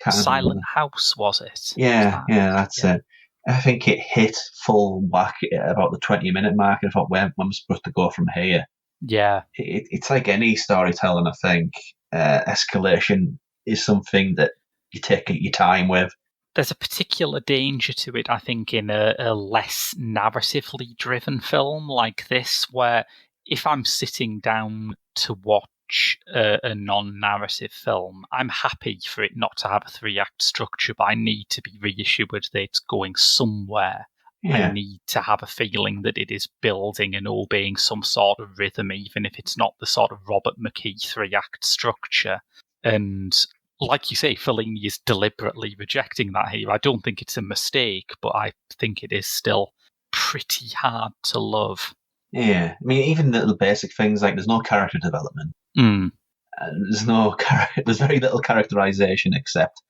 Silent House, was it? Yeah, that's it. I think it hit full whack at about the 20-minute mark, and I thought, when am I supposed to go from here? Yeah. It's like any storytelling, I think. Escalation is something that you take your time with. There's a particular danger to it, I think, in a less narratively driven film like this, where if I'm sitting down to watch a non-narrative film, I'm happy for it not to have a 3-act structure, but I need to be reassured that it's going somewhere. Yeah. I need to have a feeling that it is building and obeying some sort of rhythm, even if it's not the sort of Robert McKee 3-act structure. And like you say, Fellini is deliberately rejecting that here. I don't think it's a mistake, but I think it is still pretty hard to love. Yeah, I mean, even little basic things like there's no character development. There's very little characterization except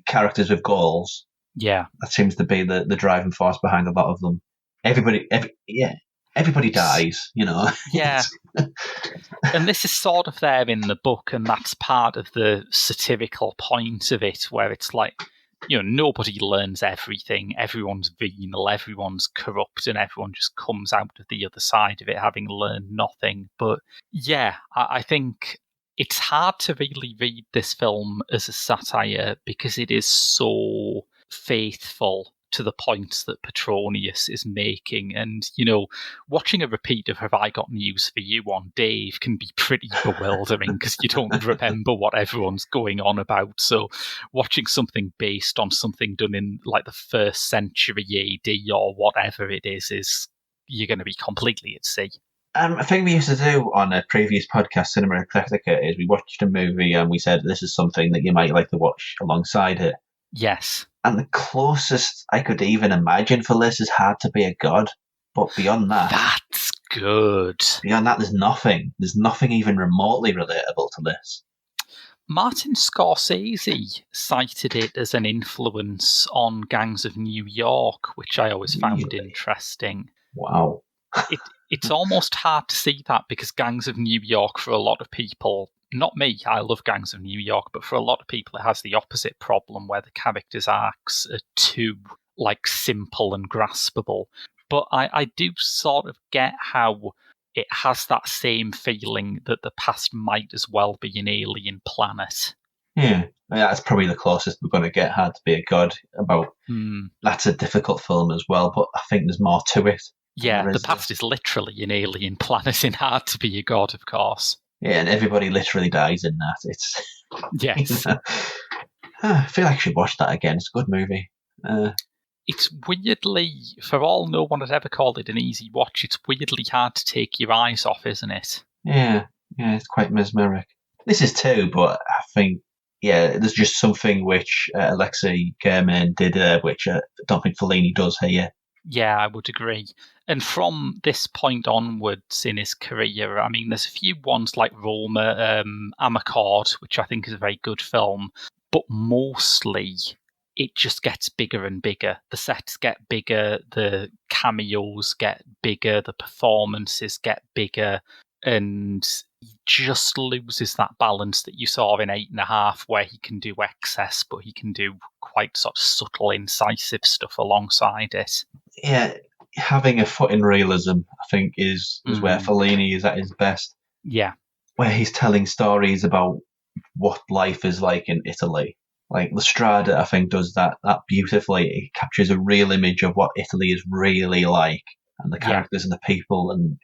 characters with goals. Yeah, that seems to be the driving force behind a lot of them. Everybody dies, Yeah. And this is sort of there in the book, and that's part of the satirical point of it, where it's like, nobody learns everything, everyone's venal, everyone's corrupt, and everyone just comes out of the other side of it having learned nothing. But yeah, I think it's hard to really read this film as a satire because it is so faithful to the points that Petronius is making. And, watching a repeat of Have I Got News for You on Dave can be pretty bewildering because you don't remember what everyone's going on about. So watching something based on something done in like the 1st century AD or whatever it is you're going to be completely at sea. A thing we used to do on a previous podcast, Cinema Eclectica, is we watched a movie and we said, this is something that you might like to watch alongside it. Yes. And the closest I could even imagine for this is Hard to Be a God. But beyond that... That's good. Beyond that, there's nothing. There's nothing even remotely relatable to this. Martin Scorsese cited it as an influence on Gangs of New York, which I always found interesting. Wow. It's almost hard to see that because Gangs of New York, for a lot of people... Not me, I love Gangs of New York, but for a lot of people it has the opposite problem where the characters' arcs are too, simple and graspable. But I do sort of get how it has that same feeling that the past might as well be an alien planet. Yeah, that's probably the closest we're going to get Hard to Be a God about. That's a difficult film as well, but I think there's more to it. Yeah, the past is literally an alien planet in Hard to Be a God, of course. Yeah, and everybody literally dies in that. It's yes. I feel like I should watch that again. It's a good movie. It's weirdly, for all no one has ever called it an easy watch, it's weirdly hard to take your eyes off, isn't it? Yeah, it's quite mesmeric. This is too, but I think, there's just something which Alexei Germain did, which I don't think Fellini does here. Yeah, I would agree. And from this point onwards in his career, I mean, there's a few ones like Roma, Amarcord, which I think is a very good film, but mostly it just gets bigger and bigger. The sets get bigger, the cameos get bigger, the performances get bigger, and he just loses that balance that you saw in 8.5, where he can do excess, but he can do quite sort of subtle, incisive stuff alongside it. Yeah, having a foot in realism, I think, is where Fellini is at his best. Yeah. Where he's telling stories about what life is like in Italy. Like Lestrade, I think, does that beautifully. It captures a real image of what Italy is really like, and the characters and the people and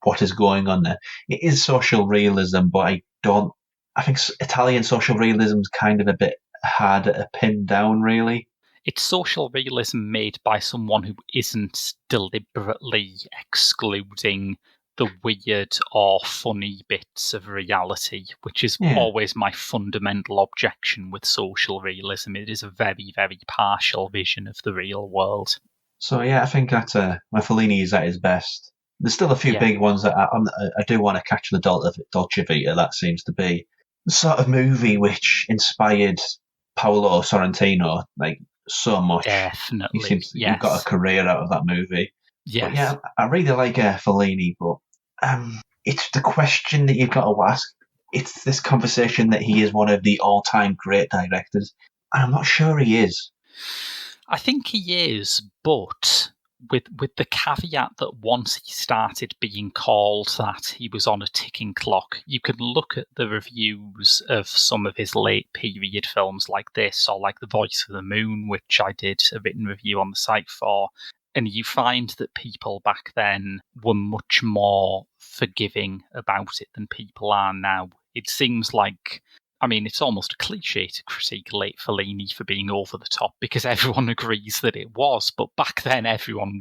what is going on there. It is social realism, but I think Italian social realism is kind of a bit harder to pin down, really. It's social realism made by someone who isn't deliberately excluding the weird or funny bits of reality, which is always my fundamental objection with social realism. It is a very, very partial vision of the real world. So yeah, I think that's where Fellini is at his best. There's still a few big ones that I do want to catch the Dolce Vita. That seems to be the sort of movie which inspired Paolo Sorrentino like so much. Definitely, he seems to have got a career out of that movie. Yes. But yeah, I really like Fellini, but it's the question that you've got to ask. It's this conversation that he is one of the all-time great directors, and I'm not sure he is. I think he is, but with the caveat that once he started being called that, he was on a ticking clock. You can look at the reviews of some of his late period films like this, or like The Voice of the Moon, which I did a written review on the site for, and you find that people back then were much more forgiving about it than people are now. It seems like, I mean, it's almost a cliche to critique late Fellini for being over the top because everyone agrees that it was. But back then, everything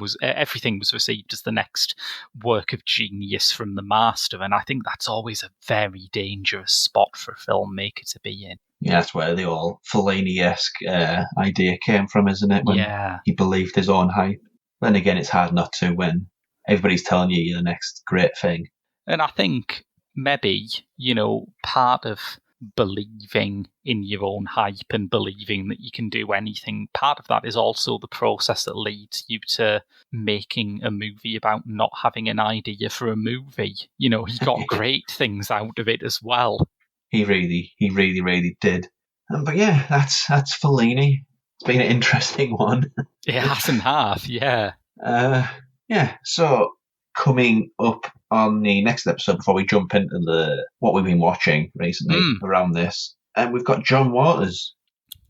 was received as the next work of genius from the master, and I think that's always a very dangerous spot for a filmmaker to be in. Yeah, that's where the old Fellini-esque idea came from, isn't it? When he believed his own hype. Then again, it's hard not to when everybody's telling you you're the next great thing. And I think maybe, part of believing in your own hype and believing that you can do anything, part of that is also the process that leads you to making a movie about not having an idea for a movie. He got great things out of it as well. He really did. But yeah, that's Fellini. It's been an interesting one. It has in half, yeah. So coming up on the next episode, before we jump into what we've been watching recently around this, and we've got John Waters.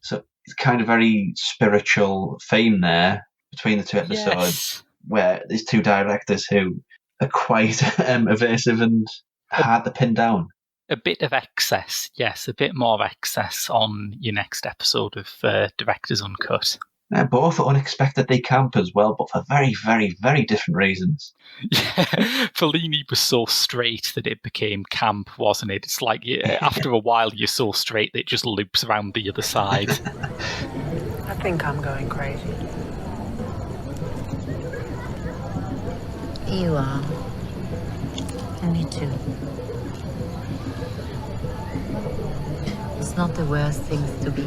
So it's kind of very spiritual theme there between the two episodes, where these two directors who are quite evasive and hard to pin down. A bit of excess, yes, a bit more excess on your next episode of Directors Uncut. They're both unexpectedly camp as well, but for very, very, very different reasons. Yeah, Fellini was so straight that it became camp, wasn't it? It's like after a while you're so straight that it just loops around the other side. I think I'm going crazy. You are. And me too. It's not the worst things to be.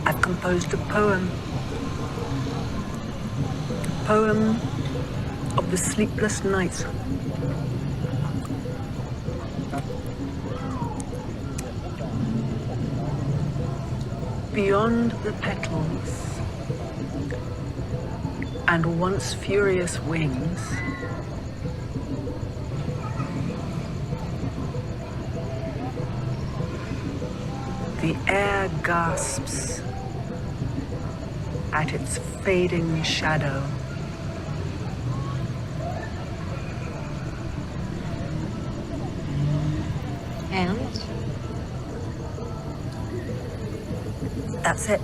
I've composed a poem. A poem of the sleepless nights. Beyond the petals and once furious wings, the air gasps at its fading shadow. And? That's it.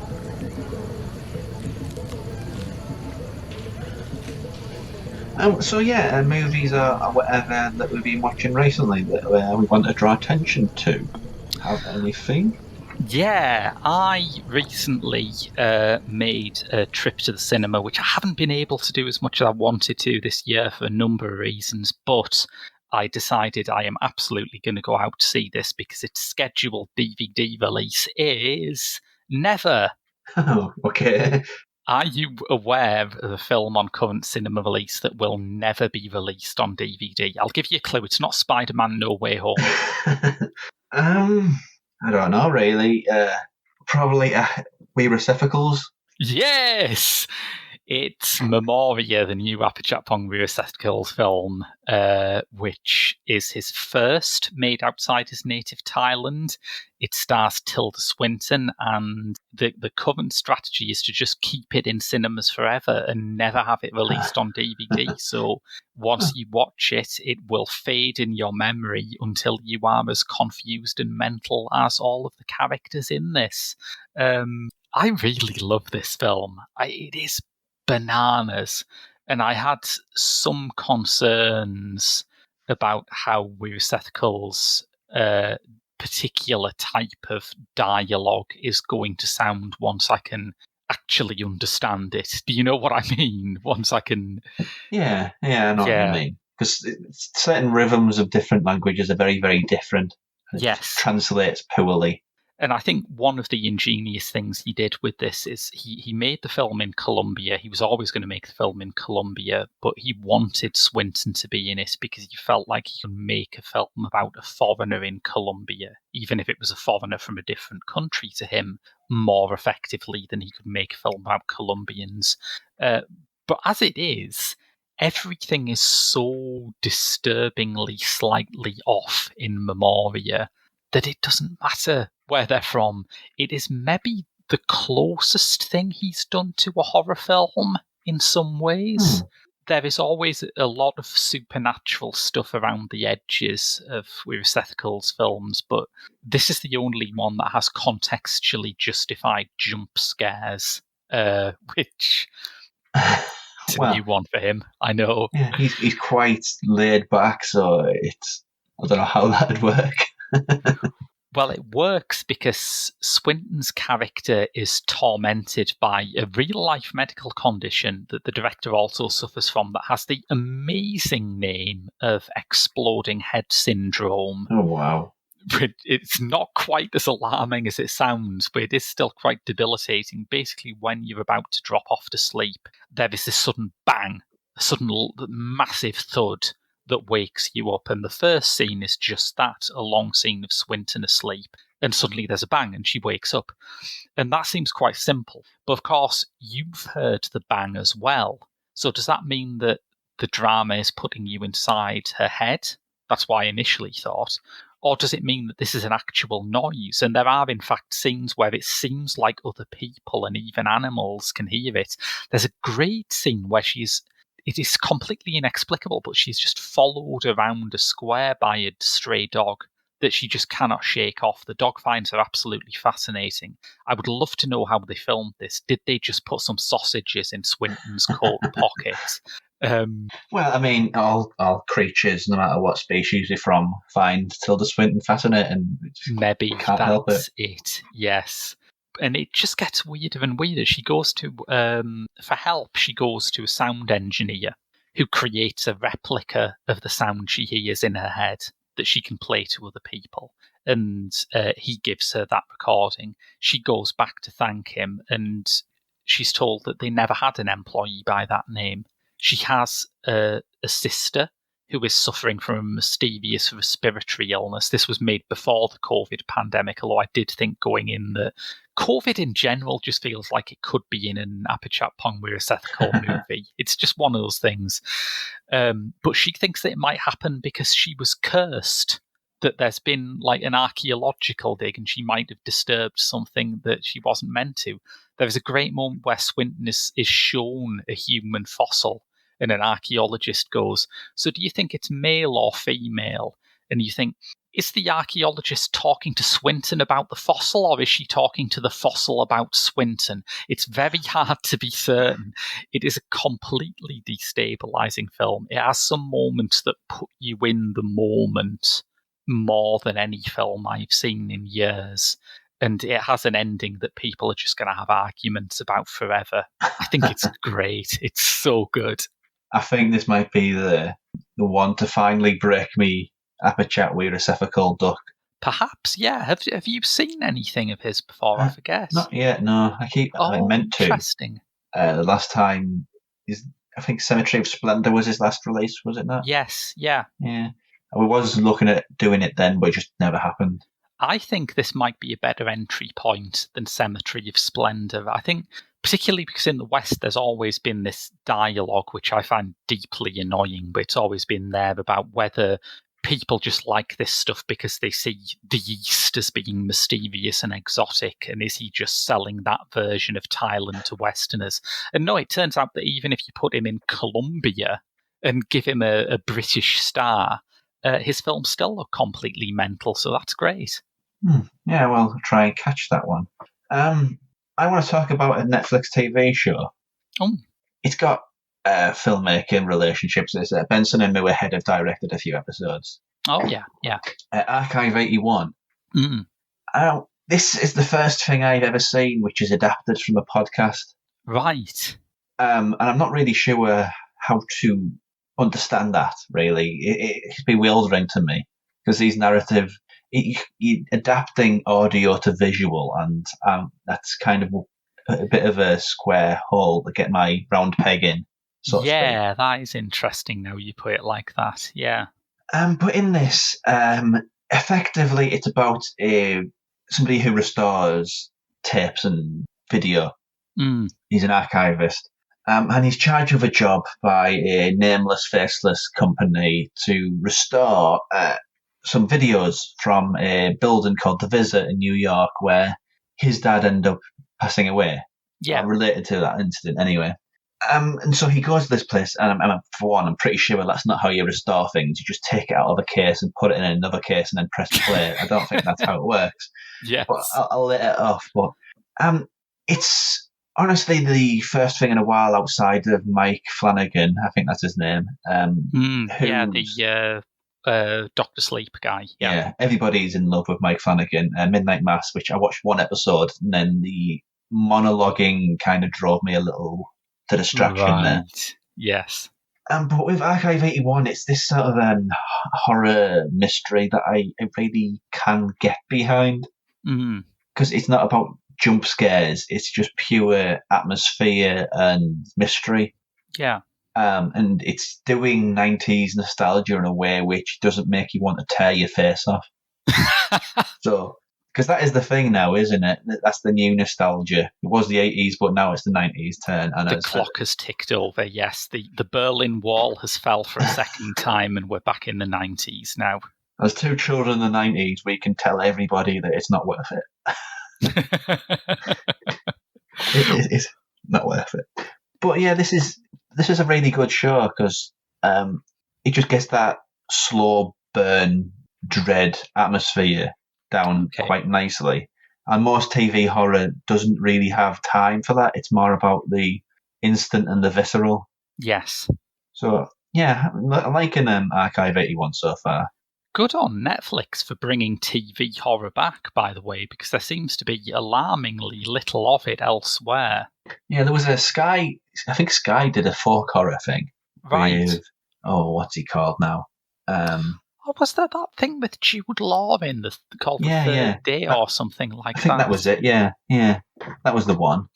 Movies are whatever that we've been watching recently that we want to draw attention to. Have anything? Yeah, I recently made a trip to the cinema, which I haven't been able to do as much as I wanted to this year for a number of reasons, but I decided I am absolutely going to go out to see this because its scheduled DVD release is Never. Oh, okay. Are you aware of the film on current cinema release that will never be released on DVD? I'll give you a clue. It's not Spider-Man No Way Home. I don't know, really. Probably Weerasethakul. Yes! It's Memoria, the new Apichatpong Weerasethakul film, which is his first made outside his native Thailand. It stars Tilda Swinton, and the current strategy is to just keep it in cinemas forever and never have it released on DVD. So once you watch it, it will fade in your memory until you are as confused and mental as all of the characters in this. I really love this film. It is bananas, and I had some concerns about how Weerasethakul particular type of dialogue is going to sound once I can actually understand it. Do you know what I mean? Once I can... Yeah, I know what you mean. Because certain rhythms of different languages are very, very different. Yes. It translates poorly. And I think one of the ingenious things he did with this is he made the film in Colombia. He was always going to make the film in Colombia, but he wanted Swinton to be in it because he felt like he could make a film about a foreigner in Colombia, even if it was a foreigner from a different country to him, more effectively than he could make a film about Colombians. But as it is, everything is so disturbingly slightly off in Memoria that it doesn't matter where they're from. It is maybe the closest thing he's done to a horror film in some ways. There is always a lot of supernatural stuff around the edges of Weerasethakul films, but this is the only one that has contextually justified jump scares, which is a new one for him, I know. Yeah, he's quite laid back, so I don't know how that'd work. Well, it works because Swinton's character is tormented by a real-life medical condition that the director also suffers from that has the amazing name of exploding head syndrome. Oh, wow. It's not quite as alarming as it sounds, but it is still quite debilitating. Basically, when you're about to drop off to sleep, there is this sudden bang, a sudden massive thud that wakes you up, and the first scene is just that, a long scene of Swinton asleep, and suddenly there's a bang and she wakes up. And that seems quite simple, but of course you've heard the bang as well. So does that mean that the drama is putting you inside her head? That's what I initially thought. Or does it mean that this is an actual noise? And there are in fact scenes where it seems like other people and even animals can hear it. There's a great scene where it is completely inexplicable, but she's just followed around a square by a stray dog that she just cannot shake off. The dog finds her absolutely fascinating. I would love to know how they filmed this. Did they just put some sausages in Swinton's coat pocket? Well, I mean, all creatures, no matter what species they're from, find Tilda Swinton fascinating. Maybe can't help it. Yes. And it just gets weirder and weirder. She goes to, for help, she goes to a sound engineer who creates a replica of the sound she hears in her head that she can play to other people. And he gives her that recording. She goes back to thank him, and she's told that they never had an employee by that name. She has a sister who is suffering from a mysterious respiratory illness. This was made before the COVID pandemic, although I did think going in that COVID in general just feels like it could be in an Apichatpong Weerasethakul movie. It's just one of those things. But she thinks that it might happen because she was cursed, that there's been like an archaeological dig and she might have disturbed something that she wasn't meant to. There is a great moment where Swinton is shown a human fossil, and an archaeologist goes, "So do you think it's male or female?" And you think, is the archaeologist talking to Swinton about the fossil, or is she talking to the fossil about Swinton? It's very hard to be certain. It is a completely destabilizing film. It has some moments that put you in the moment more than any film I've seen in years. And it has an ending that people are just going to have arguments about forever. I think it's great. It's so good. I think this might be the one to finally break me Apichatpong Weerasethakul duck. Perhaps, yeah. Have you seen anything of his before? I forget. Not yet, no. I meant to. Interesting. The last time, I think Cemetery of Splendor was his last release, was it not? Yes, yeah. Yeah. I was looking at doing it then, but it just never happened. I think this might be a better entry point than Cemetery of Splendor. I think, particularly because in the West there's always been this dialogue, which I find deeply annoying, but it's always been there about whether people just like this stuff because they see the East as being mysterious and exotic, and is he just selling that version of Thailand to Westerners? And no, it turns out that even if you put him in Colombia and give him a British star, his films still look completely mental, so that's great. Yeah, well, I'll try and catch that one. I want to talk about a Netflix TV show. Oh. It's got filmmaking relationships. Benson and Moorhead have directed a few episodes. Oh, yeah. Archive 81. This is the first thing I've ever seen which is adapted from a podcast. Right. And I'm not really sure how to understand that, really. It's bewildering to me, because these narrative, you're adapting audio to visual, and that's kind of a bit of a square hole to get my round peg in. So yeah, that is interesting now you put it like that. Yeah. But in this, effectively, it's about somebody who restores tapes and video. He's an archivist. And he's charged with a job by a nameless, faceless company to restore some videos from a building called The Visit in New York, where his dad ended up passing away. Yeah. Related to that incident, anyway. And so he goes to this place, and for one, I'm pretty sure that's not how you restore things. You just take it out of a case and put it in another case and then press play. I don't think that's how it works. Yes. But I'll let it off. But it's honestly the first thing in a while outside of Mike Flanagan, I think that's his name. The Dr. Sleep guy. Yeah, everybody's in love with Mike Flanagan. Midnight Mass, which I watched one episode, and then the monologuing kind of drove me a little to distraction there. Yes. But with Archive 81, it's this sort of horror mystery that I really can get behind. Because it's not about jump scares, it's just pure atmosphere and mystery. Yeah. And it's doing 90s nostalgia in a way which doesn't make you want to tear your face off. So, because that is the thing now, isn't it? That's the new nostalgia. It was the 80s, but now it's the 90s turn. And the clock has ticked over, yes. The Berlin Wall has fell for a second time, and we're back in the 90s now. As two children in the 90s, we can tell everybody that it's not worth it. It's not worth it. But yeah, this is a really good show, because it just gets that slow burn, dread atmosphere down quite nicely. And most TV horror doesn't really have time for that. It's more about the instant and the visceral. Yes. So yeah, I'm liking Archive 81 so far. Good on Netflix for bringing TV horror back, by the way, because there seems to be alarmingly little of it elsewhere. Yeah, there was a Sky. I think Sky did a folk horror thing. Right. With, what's he called now? Was there that thing with Jude Law in called The Third Day or something like that? I think that was it, yeah. That was the one.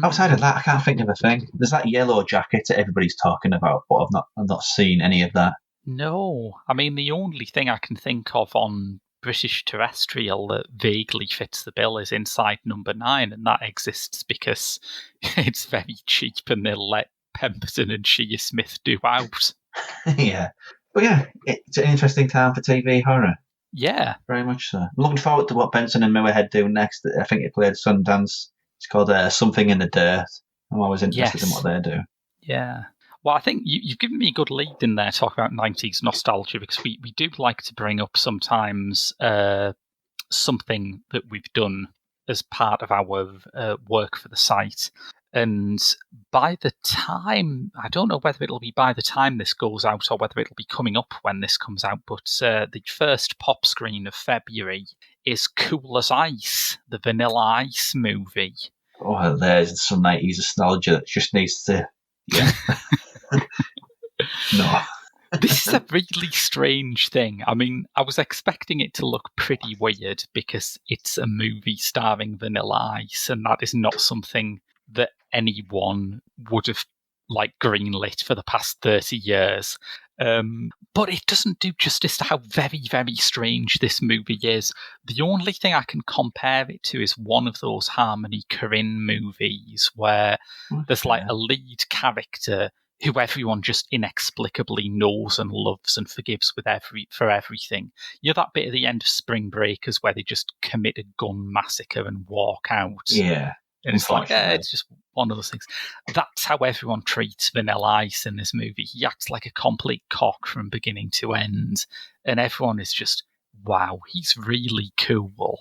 Outside of that, I can't think of a thing. There's that Yellow Jacket that everybody's talking about, but I've not seen any of that. No. I mean, the only thing I can think of on British terrestrial that vaguely fits the bill is Inside Number 9, and that exists because it's very cheap and they'll let Pemberton and Shea Smith do out. Yeah. But yeah, it's an interesting time for TV horror. Yeah. Very much so. I'm looking forward to what Benson and Moorhead do next. I think it played Sundance. It's called Something in the Dirt. I'm always interested in what they do. Yeah. Well, I think you've given me a good lead in there talking about 90s nostalgia, because we do like to bring up sometimes something that we've done as part of our work for the site. And by the time, I don't know whether it'll be by the time this goes out or whether it'll be coming up when this comes out, but the first pop screen of February is Cool as Ice, the Vanilla Ice movie. Oh, there's some 90s nostalgia that just needs to... Yeah. No. This is a really strange thing. I mean, I was expecting it to look pretty weird because it's a movie starring Vanilla Ice, and that is not something that anyone would have greenlit for the past 30 years. But it doesn't do justice to how very, very strange this movie is. The only thing I can compare it to is one of those Harmony Korine movies where there's a lead character who everyone just inexplicably knows and loves and forgives for everything. You know that bit at the end of Spring Breakers where they just commit a gun massacre and walk out? Yeah. And it's it's just one of those things. That's how everyone treats Vanilla Ice in this movie. He acts like a complete cock from beginning to end. And everyone is just, wow, he's really cool.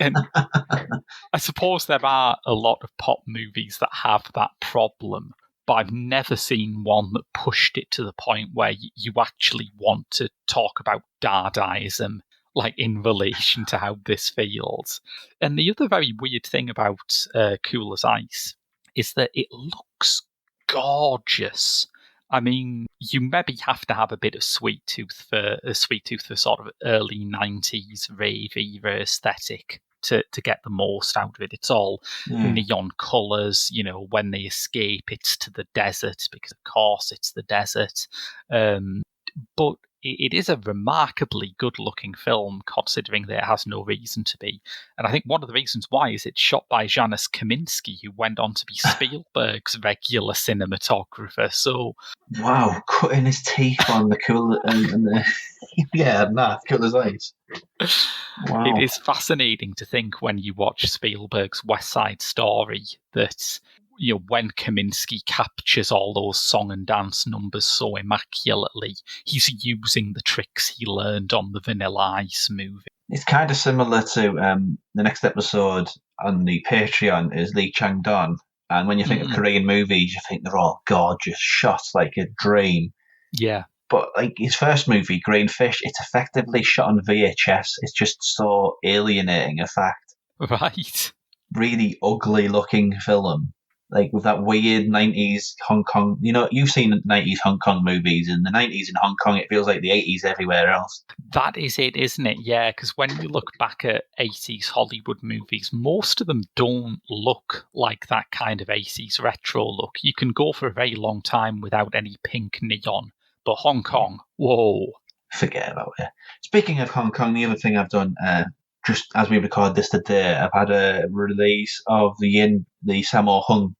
And I suppose there are a lot of pop movies that have that problem, but I've never seen one that pushed it to the point where you actually want to talk about Dadaism in relation to how this feels. And the other very weird thing about Cool as Ice is that it looks gorgeous. I mean, you maybe have to have a bit of sweet tooth for sort of early 90s rave era aesthetic to get the most out of it. It's all neon colours, when they escape, it's to the desert, because of course it's the desert. But it is a remarkably good-looking film, considering that it has no reason to be. And I think one of the reasons why is it's shot by Janusz Kaminski, who went on to be Spielberg's regular cinematographer. So, wow, cutting his teeth on the cool and the Cool as Ice. Wow. It is fascinating to think when you watch Spielberg's West Side Story that, when Kaminski captures all those song and dance numbers so immaculately, he's using the tricks he learned on the Vanilla Ice movie. It's kind of similar to the next episode on the Patreon is Lee Chang-dong. And when you think of Korean movies, you think they're all gorgeous shots, like a dream. Yeah. But his first movie, Green Fish, it's effectively shot on VHS. It's just so alienating a fact. Right. Really ugly looking film. With that weird 90s Hong Kong, you've seen 90s Hong Kong movies. In the 90s in Hong Kong, it feels like the 80s everywhere else. That is it, isn't it? Yeah, because when you look back at 80s Hollywood movies, most of them don't look like that kind of 80s retro look. You can go for a very long time without any pink neon. But Hong Kong, whoa. Forget about it. Speaking of Hong Kong, the other thing I've done, just as we record this today, I've had a release of the Sammo Hung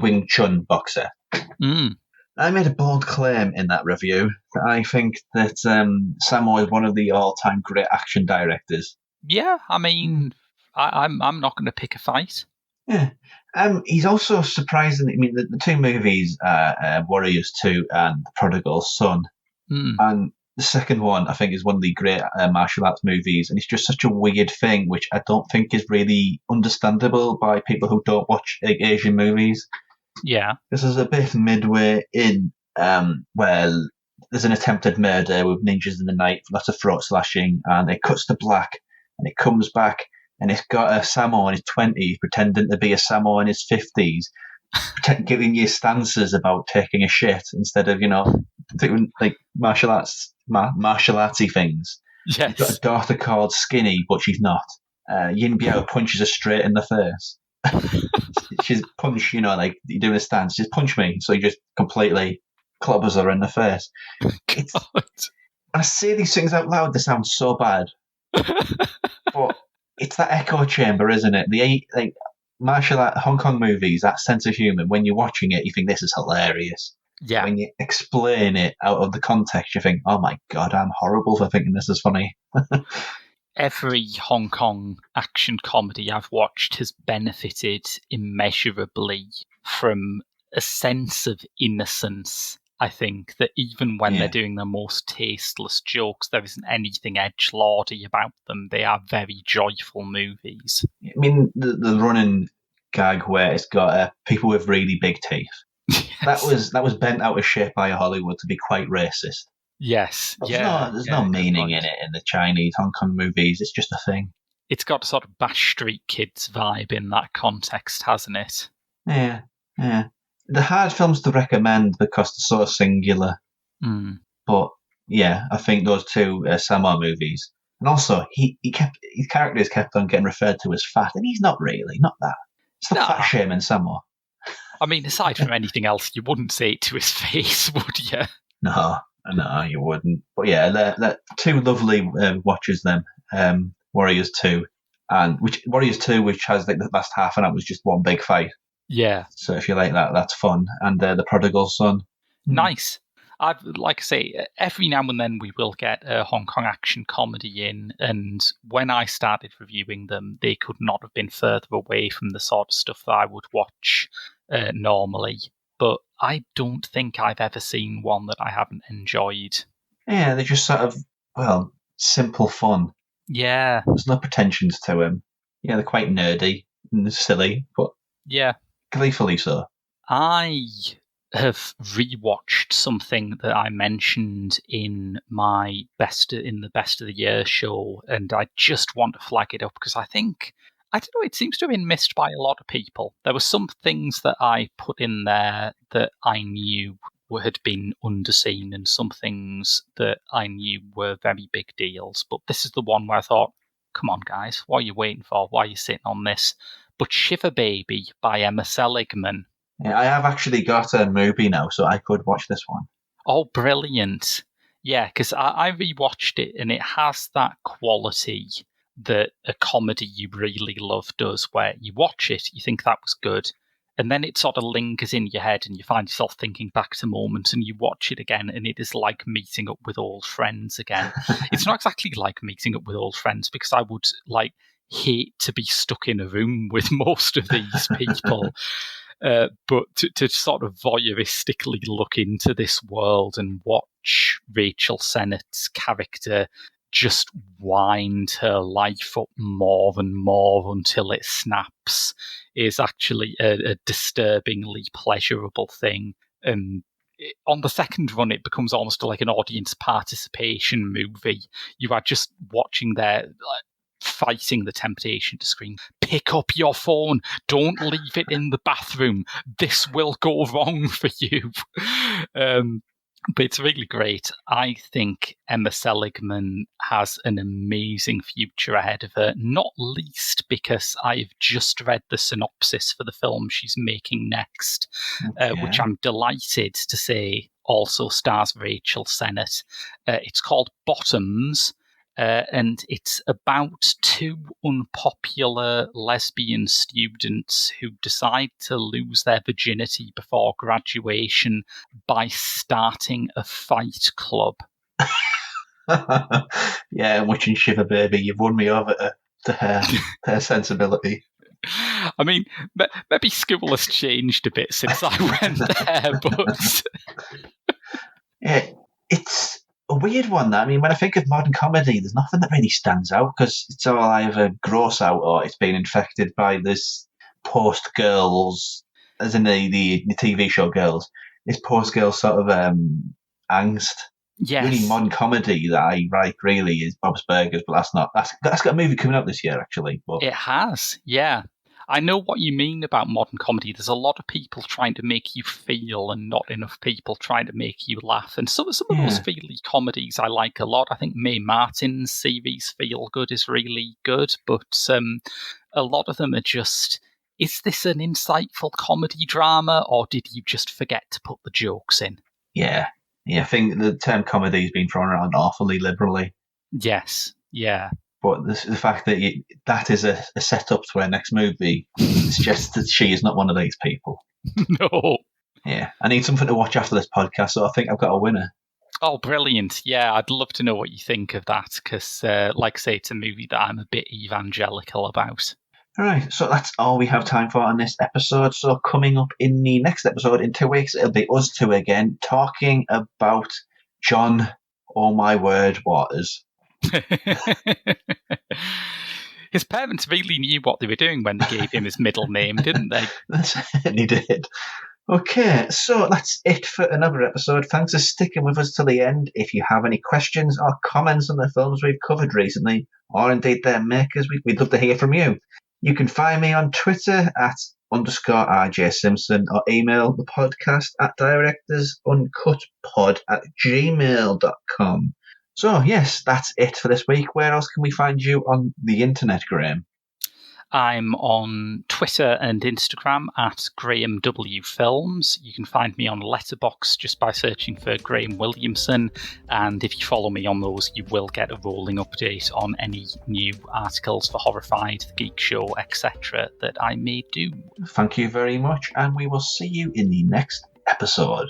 Wing Chun box set. I made a bold claim in that review that I think that Sammo is one of the all-time great action directors. Yeah, I mean, I'm not going to pick a fight. Yeah. He's also surprisingly, the two movies are Warriors 2 and The Prodigal Son. And the second one, I think, is one of the great martial arts movies, and it's just such a weird thing, which I don't think is really understandable by people who don't watch Asian movies. Yeah. This is a bit midway in, where there's an attempted murder with ninjas in the night, lots of throat slashing, and it cuts to black, and it comes back, and it's got a Sammo in his 20s pretending to be a Sammo in his 50s, giving you stances about taking a shit instead of, doing martial artsy things. Yes. He's got a daughter called Skinny, but she's not. Yin Biao punches her straight in the face. She's punch, you're doing a stance, just punch me. So he just completely clobbers her in the face. When I say these things out loud, they sound so bad. But it's that echo chamber, isn't it? The martial art Hong Kong movies, that sense of humour, when you're watching it, you think this is hilarious. Yeah. When you explain it out of the context, you think, oh my God, I'm horrible for thinking this is funny. Every Hong Kong action comedy I've watched has benefited immeasurably from a sense of innocence. I think that even when they're doing the most tasteless jokes, there isn't anything edgelordy about them. They are very joyful movies. I mean, the running gag where it's got people with really big teeth. Yes. That was bent out of shape by Hollywood to be quite racist. Yes, There's no meaning in it in the Chinese, Hong Kong movies. It's just a thing. It's got a sort of Bash Street Kids vibe in that context, hasn't it? Yeah. They're hard films to recommend because they're so singular. But yeah, I think those two Sammo movies. And also, his characters kept on getting referred to as fat, and he's not really, not that. It's the fat shaming Sammo. I mean, aside from anything else, you wouldn't say it to his face, would you? No, you wouldn't. But yeah, they're two lovely watches, them. Warriors 2, which has like the last half an hour was just one big fight. Yeah. So if you like that, that's fun. And The Prodigal Son. Nice. I'd like to say, every now and then we will get a Hong Kong action comedy in, and when I started reviewing them, they could not have been further away from the sort of stuff that I would watch normally. But I don't think I've ever seen one that I haven't enjoyed. Yeah, they're just sort of, simple fun. Yeah. There's no pretensions to them. Yeah, they're quite nerdy and silly, but gleefully so. I have rewatched something that I mentioned in the Best of the Year show, and I just want to flag it up because I think, I don't know, it seems to have been missed by a lot of people. There were some things that I put in there that I knew had been underseen, and some things that I knew were very big deals. But this is the one where I thought, come on, guys, what are you waiting for? Why are you sitting on this? But Shiver Baby by Emma Seligman. Yeah, I have actually got a movie now, so I could watch this one. Oh, brilliant. Yeah, because I rewatched it, and it has that quality that a comedy you really love does, where you watch it, you think that was good, and then it sort of lingers in your head, and you find yourself thinking back to moments, and you watch it again, and it is like meeting up with old friends again. It's not exactly like meeting up with old friends, because I would hate to be stuck in a room with most of these people. But to sort of voyeuristically look into this world and watch Rachel Sennett's character just wind her life up more and more until it snaps is actually a disturbingly pleasurable thing. And on the second run, it becomes almost like an audience participation movie. You are just watching their fighting the temptation to scream, pick up your phone, don't leave it in the bathroom, this will go wrong for you. But it's really great. I think Emma Seligman has an amazing future ahead of her, not least because I've just read the synopsis for the film she's making next, which I'm delighted to say also stars Rachel Sennett. It's called Bottoms, and it's about two unpopular lesbian students who decide to lose their virginity before graduation by starting a fight club. Yeah, I'm watching Shiver Baby. You've won me over to her sensibility. I mean, maybe school has changed a bit since I went there, but... Yeah, it's a weird one, that. I mean, when I think of modern comedy, there's nothing that really stands out because it's all either gross out or it's been infected by this post-girls, as in the TV show Girls, this post-girls sort of angst. Yes. Really modern comedy that I like really is Bob's Burgers, but that's got a movie coming out this year, actually. But it has, yeah. I know what you mean about modern comedy. There's a lot of people trying to make you feel and not enough people trying to make you laugh. And some of those feely comedies I like a lot. I think Mae Martin's series Feel Good is really good, but a lot of them are just, is this an insightful comedy drama or did you just forget to put the jokes in? Yeah, I think the term comedy has been thrown around awfully liberally. Yes, yeah. But the fact that that is a setup to her next movie suggests that she is not one of these people. No. Yeah, I need something to watch after this podcast, so I think I've got a winner. Oh, brilliant. Yeah, I'd love to know what you think of that, because, like I say, it's a movie that I'm a bit evangelical about. Right, so that's all we have time for on this episode. So coming up in the next episode in 2 weeks, it'll be us two again talking about John, oh my word, Waters. His parents really knew what they were doing when they gave him his middle name, didn't they? They certainly did. Okay, so that's it for another episode. Thanks for sticking with us till the end. If you have any questions or comments on the films we've covered recently, or indeed their makers, we'd love to hear from you. You can find me on Twitter at _RJ Simpson or email the podcast at directorsuncutpod@gmail.com. So, yes, that's it for this week. Where else can we find you on the internet, Graham? I'm on Twitter and Instagram at Graham W Films. You can find me on Letterboxd just by searching for Graham Williamson. And if you follow me on those, you will get a rolling update on any new articles for Horrified, The Geek Show, etc. that I may do. Thank you very much, and we will see you in the next episode.